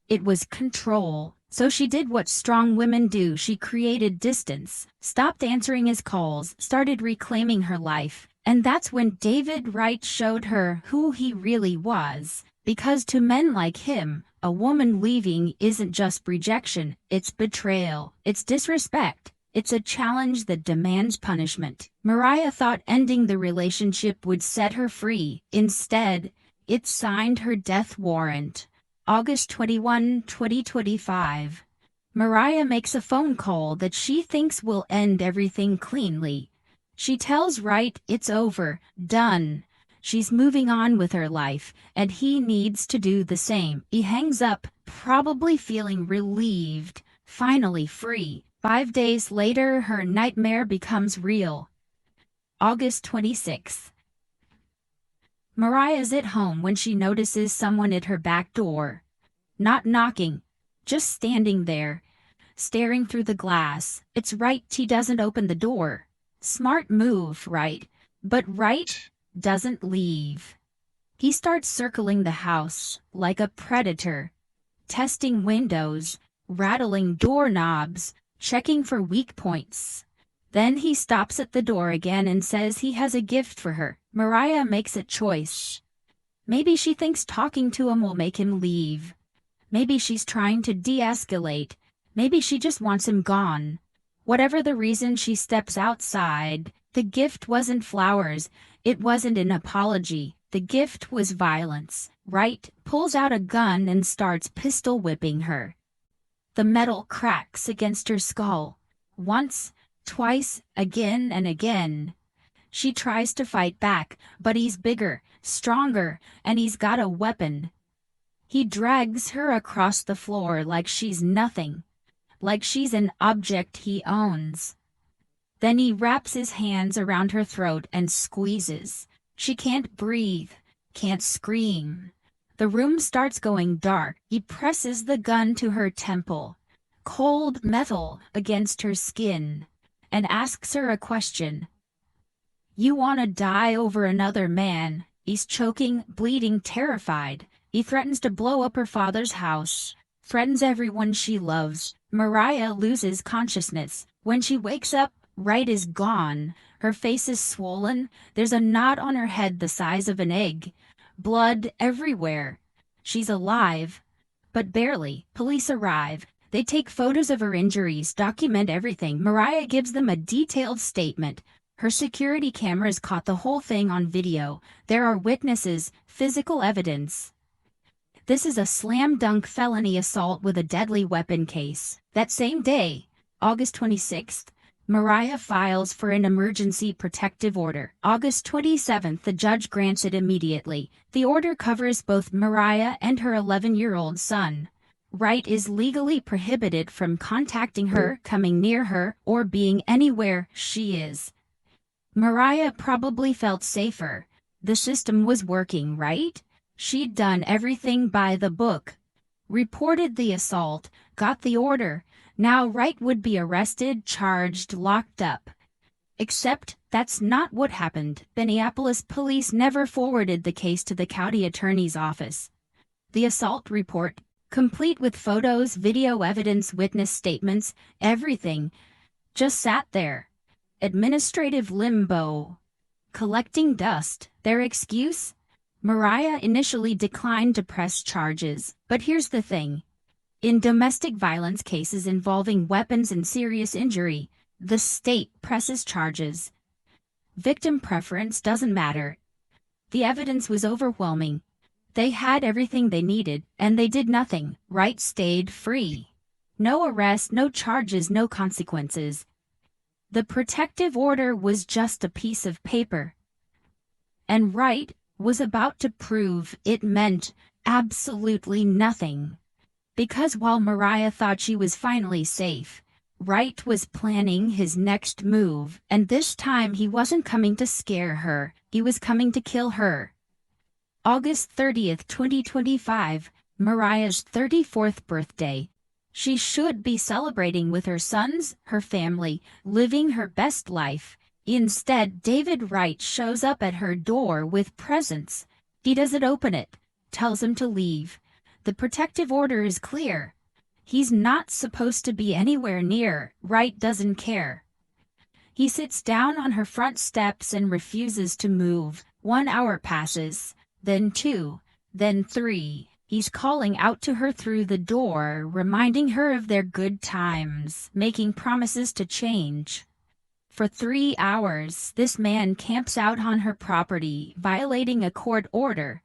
It was control. So she did what strong women do. She created distance, stopped answering his calls, started reclaiming her life. And that's when David Wright showed her who he really was. Because to men like him, a woman leaving isn't just rejection, it's betrayal, it's disrespect, it's a challenge that demands punishment. Mariah thought ending the relationship would set her free. Instead, it signed her death warrant. August 21, 2025. Mariah makes a phone call that she thinks will end everything cleanly. She tells Wright it's over, done. She's moving on with her life, and he needs to do the same. He hangs up, probably feeling relieved, finally free. 5 days later, her nightmare becomes real. August 26th. Mariah's at home when she notices someone at her back door. Not knocking, just standing there, staring through the glass. It's Wright. She doesn't open the door. Smart move, right? But Wright doesn't leave. He starts circling the house like a predator, testing windows, rattling doorknobs, checking for weak points. Then he stops at the door again and says he has a gift for her. Mariah makes a choice. Maybe she thinks talking to him will make him leave. Maybe she's trying to de-escalate. Maybe she just wants him gone. Whatever the reason, she steps outside. The gift wasn't flowers. It wasn't an apology. The gift was violence. Wright pulls out a gun and starts pistol whipping her. The metal cracks against her skull. Once, twice, again and again. She tries to fight back, but he's bigger, stronger, and he's got a weapon. He drags her across the floor like she's nothing, like she's an object he owns. Then he wraps his hands around her throat and squeezes. She can't breathe, can't scream. The room starts going dark. He presses the gun to her temple, cold metal against her skin, and asks her a question. You want to die over another man? He's choking, bleeding, terrified. He threatens to blow up her father's house, threatens everyone she loves. Mariah loses consciousness. When she wakes up, Wright is gone. Her face is swollen. There's a knot on her head the size of an egg. Blood everywhere. She's alive, but barely. Police arrive. They take photos of her injuries, document everything. Mariah gives them a detailed statement. Her security cameras caught the whole thing on video. There are witnesses, physical evidence. This is a slam-dunk felony assault with a deadly weapon case. That same day, August 26th, Mariah files for an emergency protective order. August 27th, the judge grants it immediately. The order covers both Mariah and her 11-year-old son. Wright is legally prohibited from contacting her, coming near her, or being anywhere she is. Mariah probably felt safer. The system was working, right? She'd done everything by the book. Reported the assault, got the order. Now Wright would be arrested, charged, locked up. Except that's not what happened. Minneapolis police never forwarded the case to the county attorney's office. The assault report, complete with photos, video evidence, witness statements, everything, just sat there. Administrative limbo. Collecting dust. Their excuse? Mariah initially declined to press charges, but here's the thing. In domestic violence cases involving weapons and serious injury, the state presses charges. Victim preference doesn't matter. The evidence was overwhelming. They had everything they needed, and they did nothing. Wright stayed free. No arrest, no charges, no consequences. The protective order was just a piece of paper. And Wright was about to prove it meant absolutely nothing. Because while Mariah thought she was finally safe, Wright was planning his next move, and this time he wasn't coming to scare her, he was coming to kill her. August 30th, 2025, Mariah's 34th birthday. She should be celebrating with her sons, her family, living her best life. Instead, David Wright shows up at her door with presents. He doesn't open it, tells him to leave. The protective order is clear. He's not supposed to be anywhere near. Wright doesn't care. He sits down on her front steps and refuses to move. 1 hour passes, then 2, then 3. He's calling out to her through the door, reminding her of their good times, making promises to change. For 3 hours, this man camps out on her property, violating a court order.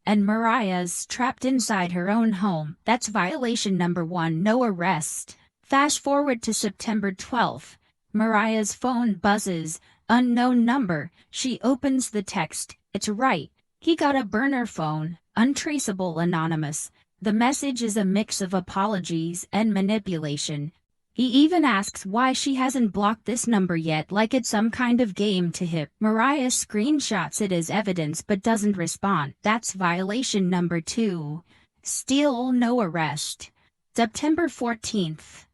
And Mariah's trapped inside her own home. That's violation number 1, no arrest. Fast forward to September 12th. Mariah's phone buzzes, unknown number. She opens the text. It's Wright. He got a burner phone, untraceable, anonymous. The message is a mix of apologies and manipulation. He even asks why she hasn't blocked this number yet, like it's some kind of game to him. Mariah screenshots it as evidence but doesn't respond. That's violation number 2. Still no arrest. September 14th,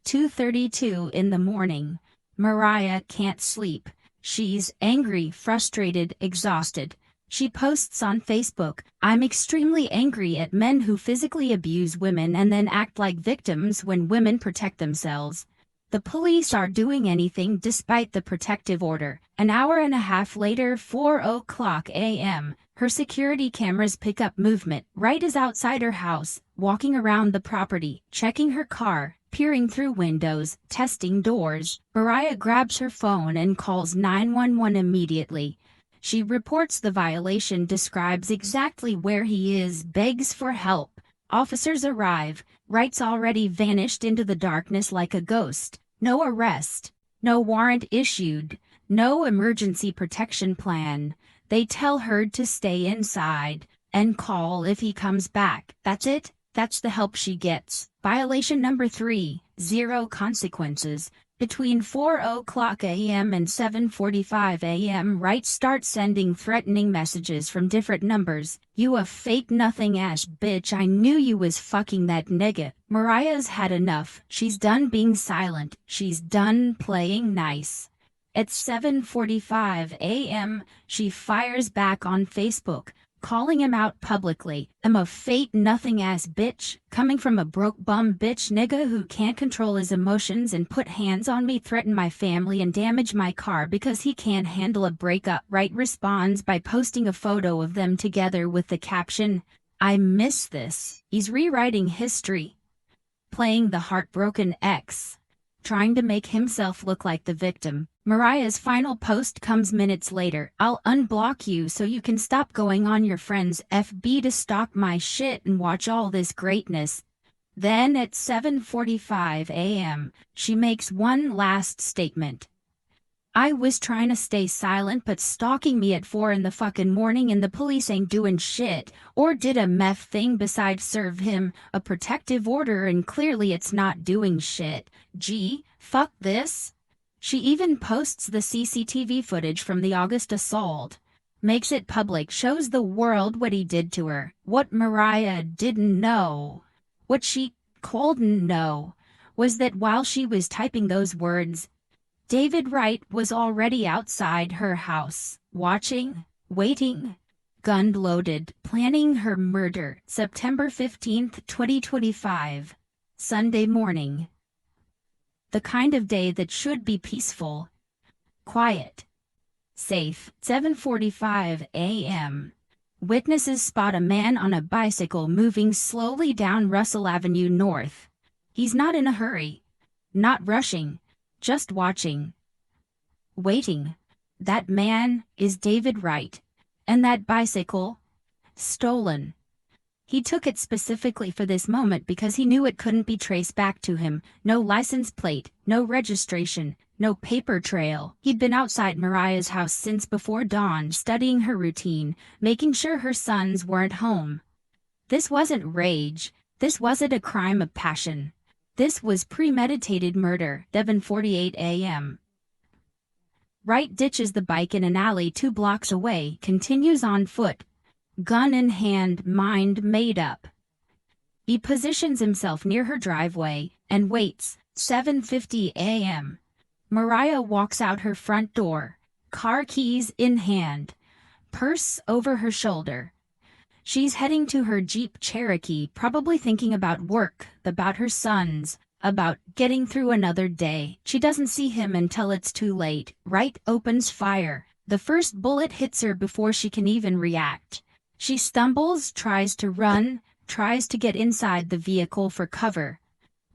2:32 in the morning. Mariah can't sleep. She's angry, frustrated, exhausted. She posts on Facebook, "I'm extremely angry at men who physically abuse women and then act like victims when women protect themselves. The police aren't doing anything despite the protective order." An hour and a half later, 4:00 a.m., her security cameras pick up movement. Wright is outside her house, walking around the property, checking her car, peering through windows, testing doors. Mariah grabs her phone and calls 911 immediately. She reports the violation, describes exactly where he is, begs for help. Officers arrive. Wright's already vanished into the darkness like a ghost. No arrest. No warrant issued. No emergency protection plan. They tell her to stay inside and call if he comes back. That's it. That's the help she gets. Violation number 3, 0 consequences. Between 4:00 a.m. and 7:45 a.m., Wright starts sending threatening messages from different numbers. "You a fake nothing ass bitch, I knew you was fucking that nigga." Mariah's had enough. She's done being silent. She's done playing nice. At 7:45 a.m., she fires back on Facebook, calling him out publicly. "I'm a fake nothing ass bitch, coming from a broke bum bitch nigga who can't control his emotions and put hands on me, threaten my family and damage my car because he can't handle a breakup." Wright responds by posting a photo of them together with the caption, "I miss this." He's rewriting history, playing the heartbroken ex, trying to make himself look like the victim. Mariah's final post comes minutes later. "I'll unblock you so you can stop going on your friend's FB to stalk my shit and watch all this greatness." Then at 7:45 a.m., she makes one last statement. "I was trying to stay silent but stalking me at 4 in the fucking morning and the police ain't doing shit, or did a meth thing besides serve him a protective order and clearly it's not doing shit. Gee, fuck this." She even posts the CCTV footage from the August assault, makes it public, shows the world what he did to her. What Mariah didn't know, what she couldn't know, was that while she was typing those words, David Wright was already outside her house, watching, waiting, gun loaded, planning her murder. September 15, 2025, Sunday morning. The kind of day that should be peaceful, quiet, safe. 7:45 a.m. Witnesses spot a man on a bicycle moving slowly down Russell Avenue North. He's not in a hurry, not rushing, just watching, waiting. That man is David Wright, and that bicycle, stolen. He took it specifically for this moment because he knew it couldn't be traced back to him. No license plate, no registration, no paper trail. He'd been outside Mariah's house since before dawn, studying her routine, making sure her sons weren't home. This wasn't rage. This wasn't a crime of passion. This was premeditated murder. 7:48 a.m. Wright ditches the bike in an alley 2 blocks away, continues on foot, gun in hand, mind made up. He positions himself near her driveway and waits. 7:50 a.m. Mariah walks out her front door, car keys in hand, purse over her shoulder. She's heading to her Jeep Cherokee, probably thinking about work, about her sons, about getting through another day. She doesn't see him until it's too late. Wright opens fire. The first bullet hits her before she can even react. She stumbles, tries to run, tries to get inside the vehicle for cover.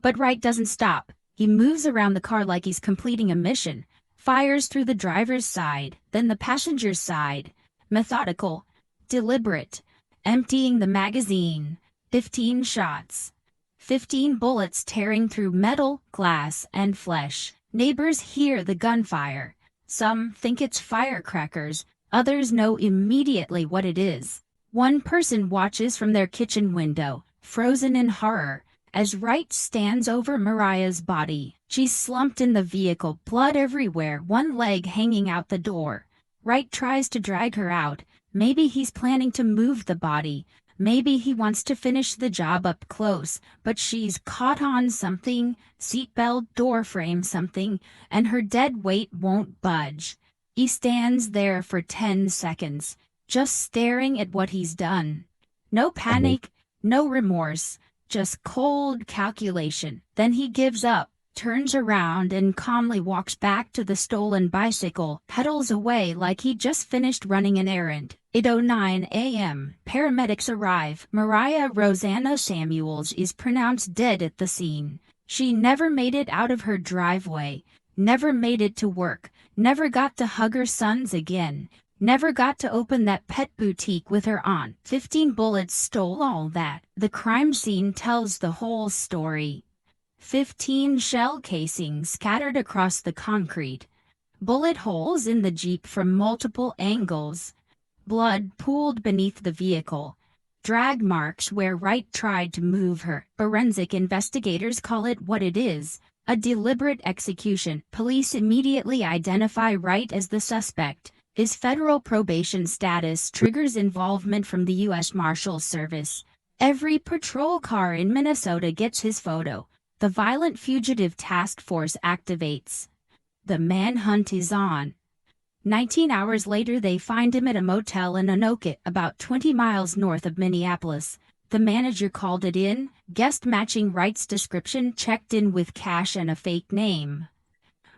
But Wright doesn't stop. He moves around the car like he's completing a mission, fires through the driver's side, then the passenger's side. Methodical, deliberate, emptying the magazine. 15 shots. 15 bullets tearing through metal, glass, and flesh. Neighbors hear the gunfire. Some think it's firecrackers, others know immediately what it is. One person watches from their kitchen window, frozen in horror, as Wright stands over Mariah's body. She's slumped in the vehicle, blood everywhere, one leg hanging out the door. Wright tries to drag her out. Maybe he's planning to move the body. Maybe he wants to finish the job up close, but she's caught on something, seatbelt, door frame, something, and her dead weight won't budge. He stands there for 10 seconds, just staring at what he's done. No panic, no remorse, just cold calculation. Then he gives up, turns around and calmly walks back to the stolen bicycle, pedals away like he just finished running an errand. 8:09 a.m. Paramedics arrive. Mariah Rosanna Samuels is pronounced dead at the scene. She never made it out of her driveway, never made it to work, never got to hug her sons again, never got to open that pet boutique with her aunt. 15 bullets stole all that. The crime scene tells the whole story. 15 shell casings scattered across the concrete. Bullet holes in the Jeep from multiple angles. Blood pooled beneath the vehicle. Drag marks where Wright tried to move her. Forensic investigators call it what it is, a deliberate execution. Police immediately identify Wright as the suspect. His federal probation status triggers involvement from the U.S. Marshals Service. Every patrol car in Minnesota gets his photo. The Violent Fugitive Task Force activates. The manhunt is on. 19 hours later they find him at a motel in Anoka, about 20 miles north of Minneapolis. The manager called it in, guessed matching Wright's description, checked in with cash and a fake name.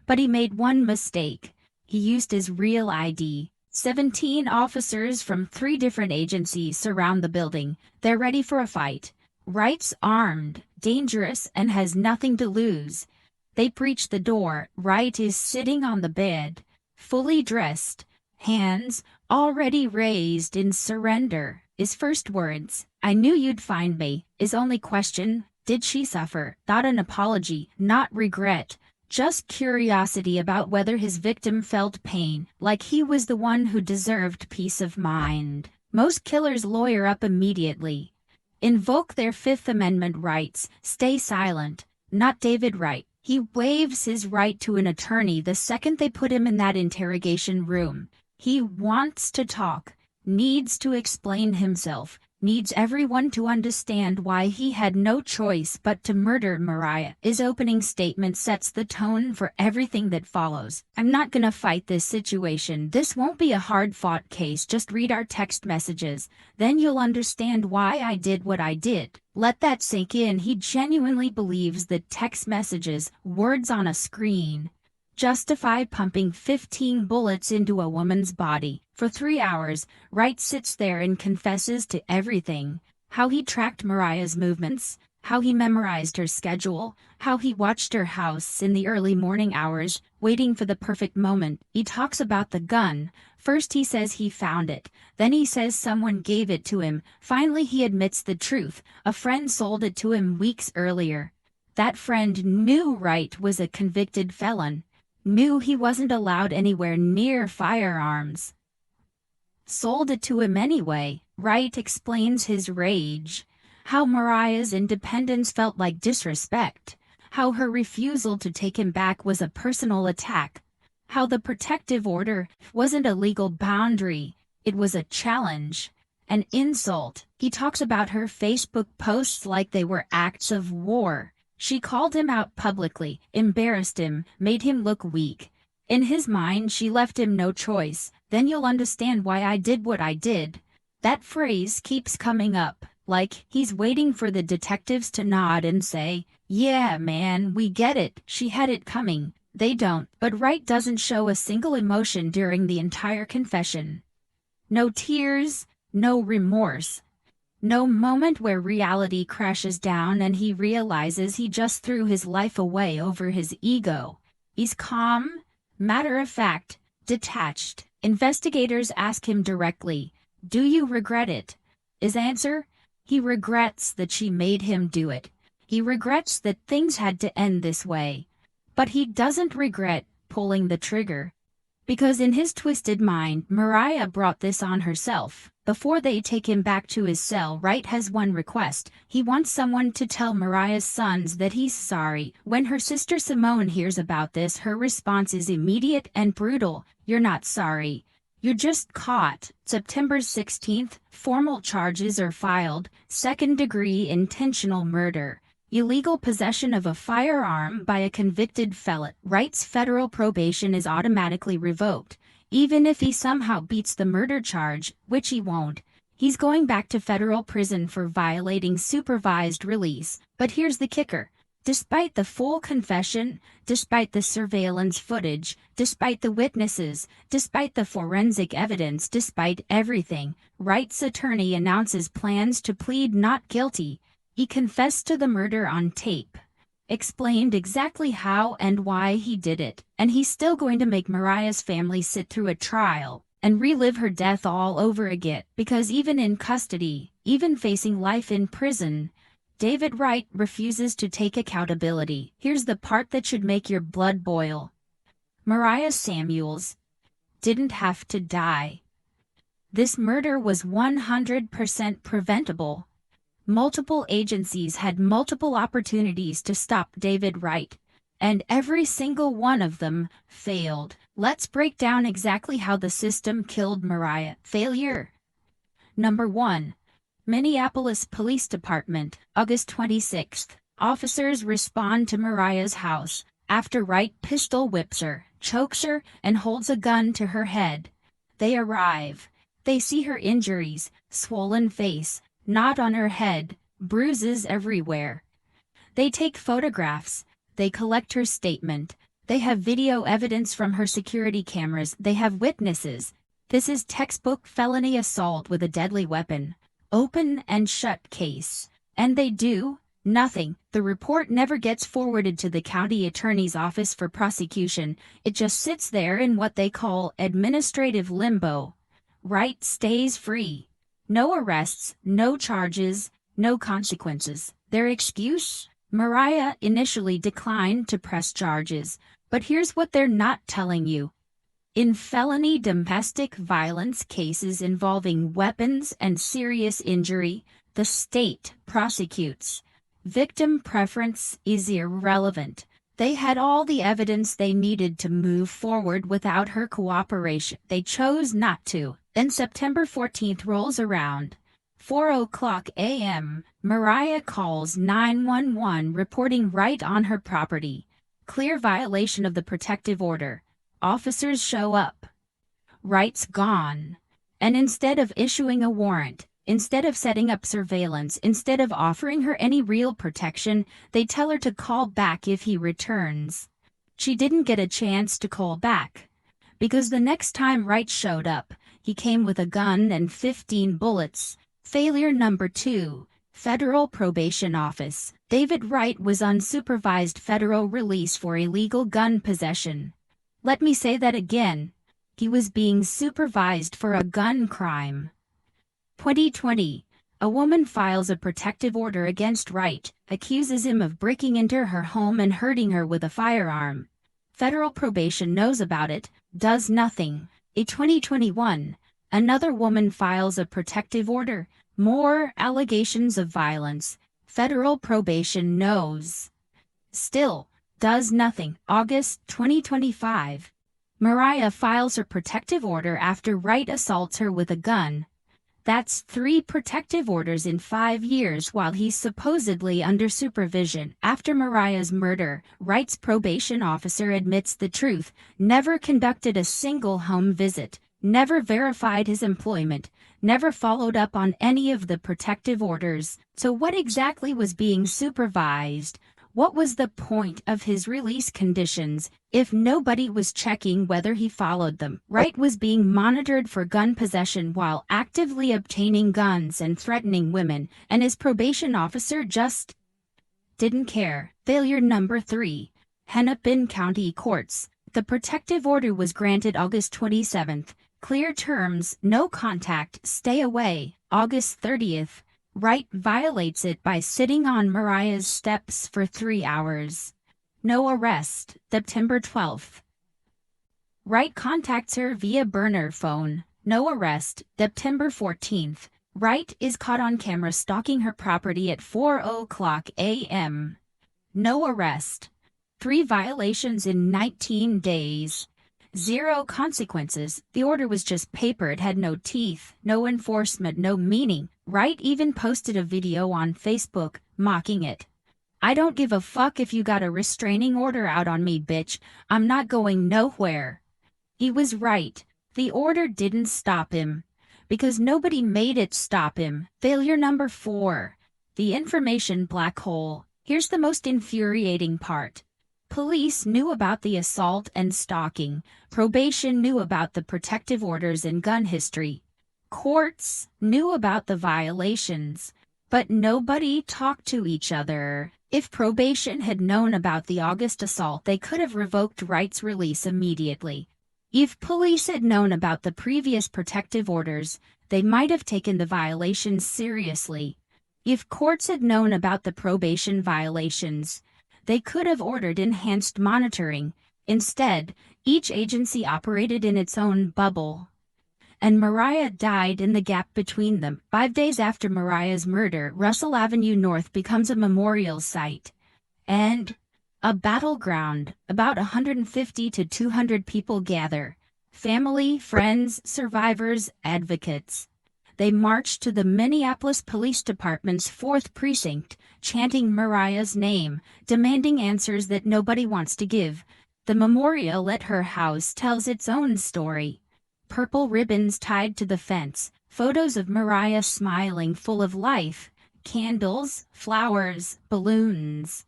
But he made one mistake. He used his real ID. 17 officers from 3 different agencies surround the building. They're ready for a fight. Wright's armed, dangerous, and has nothing to lose. They breach the door. Wright is sitting on the bed, fully dressed, hands already raised in surrender. His first words, "I knew you'd find me." His only question, did she suffer? Not an apology, not regret, just curiosity about whether his victim felt pain, like he was the one who deserved peace of mind. Most killers lawyer up immediately, invoke their Fifth Amendment rights, stay silent. Not David Wright. He waives his right to an attorney the second they put him in that interrogation room. He wants to talk, needs to explain himself, needs everyone to understand why he had no choice but to murder Mariah. His opening statement sets the tone for everything that follows. I'm not gonna fight this situation. This won't be a hard-fought case. Just read our text messages. Then you'll understand why I did what I did. Let that sink in. He genuinely believes that text messages, words on a screen, justify pumping 15 bullets into a woman's body. For 3 hours, Wright sits there and confesses to everything. How he tracked Mariah's movements, how he memorized her schedule, how he watched her house in the early morning hours, waiting for the perfect moment. He talks about the gun. First he says he found it, then he says someone gave it to him. Finally he admits the truth. A friend sold it to him weeks earlier. That friend knew Wright was a convicted felon, knew he wasn't allowed anywhere near firearms. Sold it to him anyway. Wright explains his rage, how Mariah's independence felt like disrespect, how her refusal to take him back was a personal attack, how the protective order wasn't a legal boundary, it was a challenge, an insult. He talks about her Facebook posts like they were acts of war. She called him out publicly, embarrassed him, made him look weak. In his mind, she left him no choice. Then you'll understand why I did what I did. That phrase keeps coming up, like he's waiting for the detectives to nod and say, yeah, man, we get it. She had it coming. They don't. But Wright doesn't show a single emotion during the entire confession. No tears, no remorse. No moment where reality crashes down and he realizes he just threw his life away over his ego. He's calm, matter of fact, detached. Investigators ask him directly, do you regret it? His answer? He regrets that she made him do it. He regrets that things had to end this way. But he doesn't regret pulling the trigger. Because in his twisted mind, Mariah brought this on herself. Before they take him back to his cell, Wright has one request. He wants someone to tell Mariah's sons that he's sorry. When her sister Simone hears about this, her response is immediate and brutal. You're not sorry. You're just caught. September 16th, formal charges are filed. Second-degree intentional murder. Illegal possession of a firearm by a convicted felon. Wright's federal probation is automatically revoked. Even if he somehow beats the murder charge, which he won't, he's going back to federal prison for violating supervised release. But here's the kicker. Despite the full confession, despite the surveillance footage, despite the witnesses, despite the forensic evidence, despite everything, Wright's attorney announces plans to plead not guilty. He confessed to the murder on tape, explained exactly how and why he did it, and he's still going to make Mariah's family sit through a trial and relive her death all over again. Because even in custody, even facing life in prison, David Wright refuses to take accountability. Here's the part that should make your blood boil. Mariah Samuels didn't have to die. This murder was 100% preventable. Multiple agencies had multiple opportunities to stop David Wright, and every single one of them failed. Let's break down exactly how the system killed Mariah. Failure. Number 1. Minneapolis Police Department, August 26th. Officers respond to Mariah's house after Wright pistol whips her, chokes her, and holds a gun to her head. They arrive. They see her injuries, swollen face, knot on her head, bruises everywhere. They take photographs. They collect her statement. They have video evidence from her security cameras. They have witnesses. This is textbook felony assault with a deadly weapon. Open and shut case. And they do nothing. The report never gets forwarded to the county attorney's office for prosecution. It just sits there in what they call administrative limbo. Wright stays free. No arrests, no charges, no consequences. Their excuse? Mariah initially declined to press charges. But here's what they're not telling you. In felony domestic violence cases involving weapons and serious injury, the state prosecutes. Victim preference is irrelevant. They had all the evidence they needed to move forward without her cooperation. They chose not to. Then September 14th rolls around. 4:00 a.m., Mariah calls 911 reporting Wright on her property. Clear violation of the protective order. Officers show up. Wright's gone. And instead of issuing a warrant, instead of setting up surveillance, instead of offering her any real protection, they tell her to call back if he returns. She didn't get a chance to call back. Because the next time Wright showed up, he came with a gun and 15 bullets. Failure number 2. Federal Probation Office. David Wright was unsupervised federal release for illegal gun possession. Let me say that again. He was being supervised for a gun crime. 2020. A woman files a protective order against Wright, accuses him of breaking into her home and hurting her with a firearm. Federal probation knows about it, does nothing. In 2021, another woman files a protective order, more allegations of violence. Federal probation knows. Still, does nothing. August 2025. Mariah files her protective order after Wright assaults her with a gun. That's 3 protective orders in 5 years while he's supposedly under supervision. After Mariah's murder, Wright's probation officer admits the truth, never conducted a single home visit, never verified his employment, never followed up on any of the protective orders. So what exactly was being supervised? What was the point of his release conditions if nobody was checking whether he followed them? Wright was being monitored for gun possession while actively obtaining guns and threatening women, and his probation officer just didn't care. Failure number 3. Hennepin County Courts. The protective order was granted August 27th. Clear terms, no contact, stay away. August 30th. Wright violates it by sitting on Mariah's steps for 3 hours. No arrest. September 12th. Wright contacts her via burner phone. No arrest. September 14th. Wright is caught on camera stalking her property at 4:00 a.m. No arrest. 3 violations in 19 days. 0 consequences. The order was just paper. It had no teeth, no enforcement, no meaning. Wright even posted a video on Facebook, mocking it. I don't give a fuck if you got a restraining order out on me, bitch. I'm not going nowhere. He was right. The order didn't stop him. Because nobody made it stop him. Failure number 4. The information black hole. Here's the most infuriating part. Police knew about the assault and stalking. Probation knew about the protective orders and gun history. Courts knew about the violations. But nobody talked to each other. If probation had known about the August assault, they could have revoked Wright's release immediately. If police had known about the previous protective orders, they might have taken the violations seriously. If courts had known about the probation violations, they could have ordered enhanced monitoring. Instead, each agency operated in its own bubble. And Mariah died in the gap between them. 5 days after Mariah's murder, Russell Avenue North becomes a memorial site and a battleground. About 150 to 200 people gather. Family, friends, survivors, advocates. They march to the Minneapolis Police Department's 4th precinct, chanting Mariah's name, demanding answers that nobody wants to give. The memorial at her house tells its own story. Purple ribbons tied to the fence, photos of Mariah smiling full of life, candles, flowers, balloons,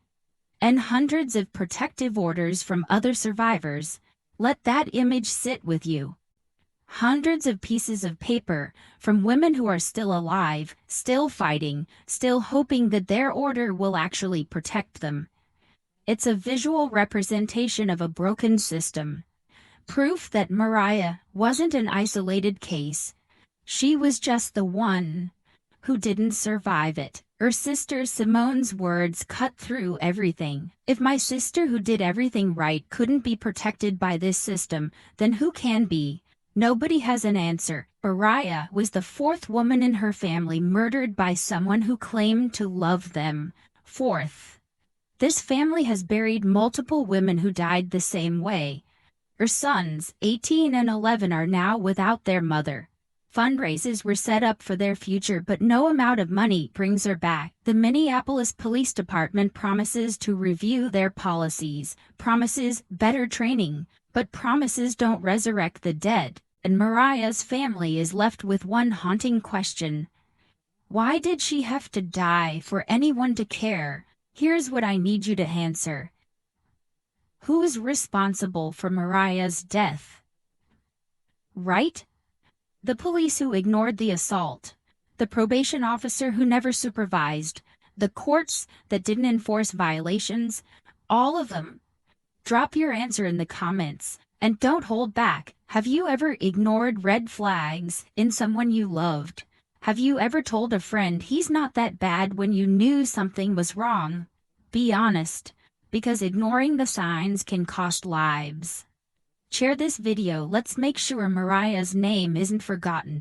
and hundreds of protective orders from other survivors. Let that image sit with you. Hundreds of pieces of paper from women who are still alive, still fighting, still hoping that their order will actually protect them. It's a visual representation of a broken system. Proof that Mariah wasn't an isolated case. She was just the one who didn't survive it. Her sister Simone's words cut through everything. If my sister who did everything right couldn't be protected by this system, then who can be? Nobody has an answer. Mariah was the 4th woman in her family murdered by someone who claimed to love them. 4th. This family has buried multiple women who died the same way. Her sons, 18 and 11, are now without their mother. Fundraisers were set up for their future, but no amount of money brings her back. The Minneapolis Police Department promises to review their policies, promises better training, but promises don't resurrect the dead. And Mariah's family is left with one haunting question. Why did she have to die for anyone to care? Here's what I need you to answer. Who is responsible for Mariah's death? Right? The police who ignored the assault, the probation officer who never supervised, the courts that didn't enforce violations, all of them. Drop your answer in the comments, and don't hold back. Have you ever ignored red flags in someone you loved? Have you ever told a friend he's not that bad when you knew something was wrong? Be honest, because ignoring the signs can cost lives. Share this video. Let's make sure Mariah's name isn't forgotten.